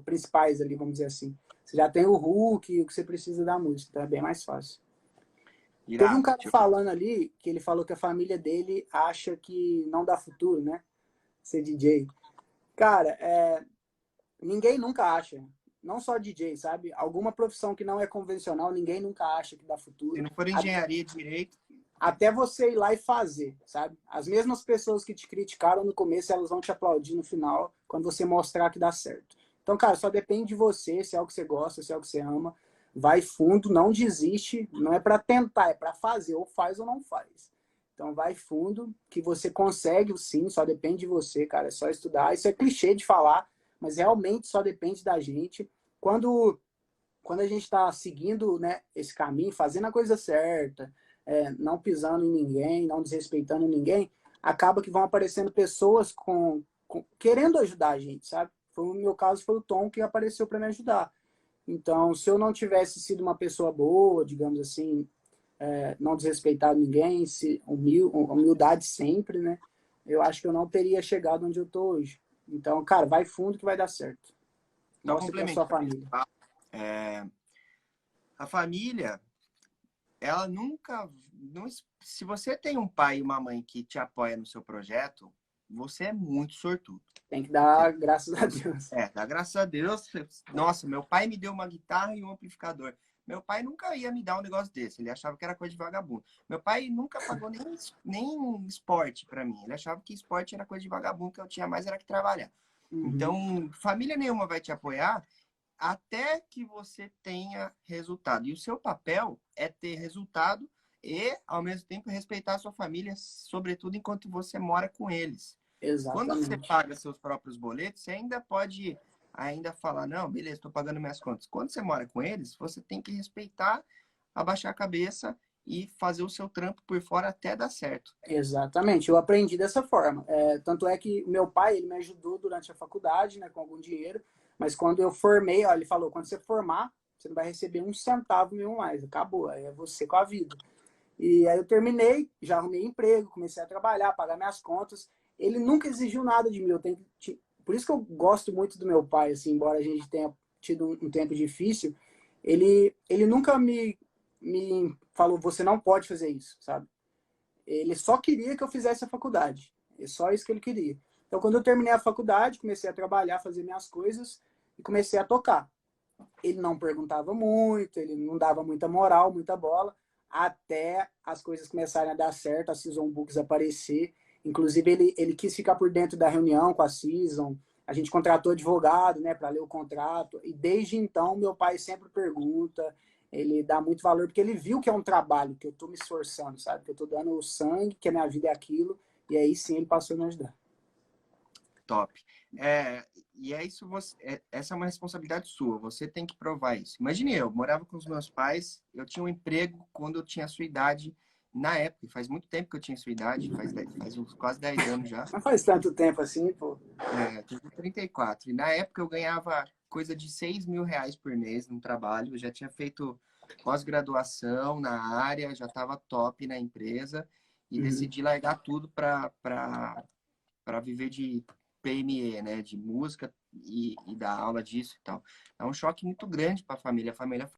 principais ali, vamos dizer assim. Você já tem o hook, o que você precisa da música, então é bem mais fácil. Teve um irado. cara falando ali que ele falou que a família dele acha que não dá futuro, né? Ser DJ. Cara, ninguém nunca acha. Não só DJ, sabe? Alguma profissão que não é convencional, ninguém nunca acha que dá Se futuro. não for engenharia, direito, Até você ir lá e fazer, sabe? As mesmas pessoas que te criticaram no começo, elas vão te aplaudir no final, quando você mostrar que dá certo. Então, cara, só depende de você, se é o que você gosta, se é o que você ama. Vai fundo, não desiste. Não é para tentar, é para fazer. Ou faz ou não faz. Então, vai fundo, que você consegue sim, só depende de você, cara. É só estudar. Isso é clichê de falar, mas realmente só depende da gente. Quando a gente está seguindo, né, esse caminho, fazendo a coisa certa, não pisando em ninguém, não desrespeitando ninguém, acaba que vão aparecendo pessoas querendo ajudar a gente, sabe? No meu caso, foi o Tom que apareceu para me ajudar. Então, se eu não tivesse sido uma pessoa boa, digamos assim, não desrespeitado ninguém, humildade sempre, né? Eu acho que eu não teria chegado onde eu tô hoje. Então, cara, vai fundo que vai dar certo. só Mostre para sua complementando, família. a família, ela nunca. Não, se você tem um pai e uma mãe que te apoia no seu projeto, você é muito sortudo. Tem que dar graças a Deus. Dá graças a Deus. Nossa, meu pai me deu uma guitarra e um amplificador. Meu pai nunca ia me dar um negócio desse. Ele achava que era coisa de vagabundo. Meu pai nunca pagou nem esporte para mim. Ele achava que esporte era coisa de vagabundo, que eu tinha mais era que trabalhar. Uhum. Então, família nenhuma vai te apoiar até que você tenha resultado. E o seu papel é ter resultado e, ao mesmo tempo, respeitar a sua família, sobretudo enquanto você mora com eles. Quando você Exatamente. paga seus próprios boletos, você ainda pode falar, não, beleza, estou pagando minhas contas. Quando você mora com eles, você tem que respeitar, abaixar a cabeça e fazer o seu trampo por fora até dar certo. Exatamente. Eu aprendi dessa forma. Tanto é que o meu pai, ele me ajudou durante a faculdade, né, com algum dinheiro, mas quando eu formei, ó, ele falou, quando você formar, você não vai receber um centavo nenhum mais. Acabou. Aí é você com a vida. E aí eu terminei, já arrumei emprego, comecei a trabalhar, pagar minhas contas. Ele nunca exigiu nada de mim. Por isso que eu gosto muito do meu pai, assim, embora a gente tenha tido um tempo difícil, ele nunca me falou, você não pode fazer isso, sabe? Ele só queria que eu fizesse a faculdade. É só isso que ele queria. Então, quando eu terminei a faculdade, comecei a trabalhar, fazer minhas coisas e comecei a tocar. Ele não perguntava muito, ele não dava muita moral, muita bola, até as coisas começarem a dar certo, a Season Books aparecer. Inclusive, ele quis ficar por dentro da reunião com a Season. A gente contratou advogado, né, para ler o contrato. E desde então, meu pai sempre pergunta, ele dá muito valor, porque ele viu que é um trabalho, que eu estou me esforçando, sabe? Que eu estou dando o sangue, que a minha vida é aquilo. E aí sim ele passou a me ajudar. Top. E é isso, essa é uma responsabilidade sua, você tem que provar isso. Imagine eu, morava com os meus pais, eu tinha um emprego quando eu tinha a sua idade, na época, e faz muito tempo que eu tinha a sua idade, faz uns quase 10 anos já. Não faz tanto tempo assim, pô. Eu tenho 34. E na época eu ganhava coisa de R$ 6.000 por mês no trabalho, eu já tinha feito pós-graduação na área, já estava top na empresa, e Uhum. decidi largar tudo para viver de PME, né, de música e dar aula disso e tal. É um choque muito grande para a família. A família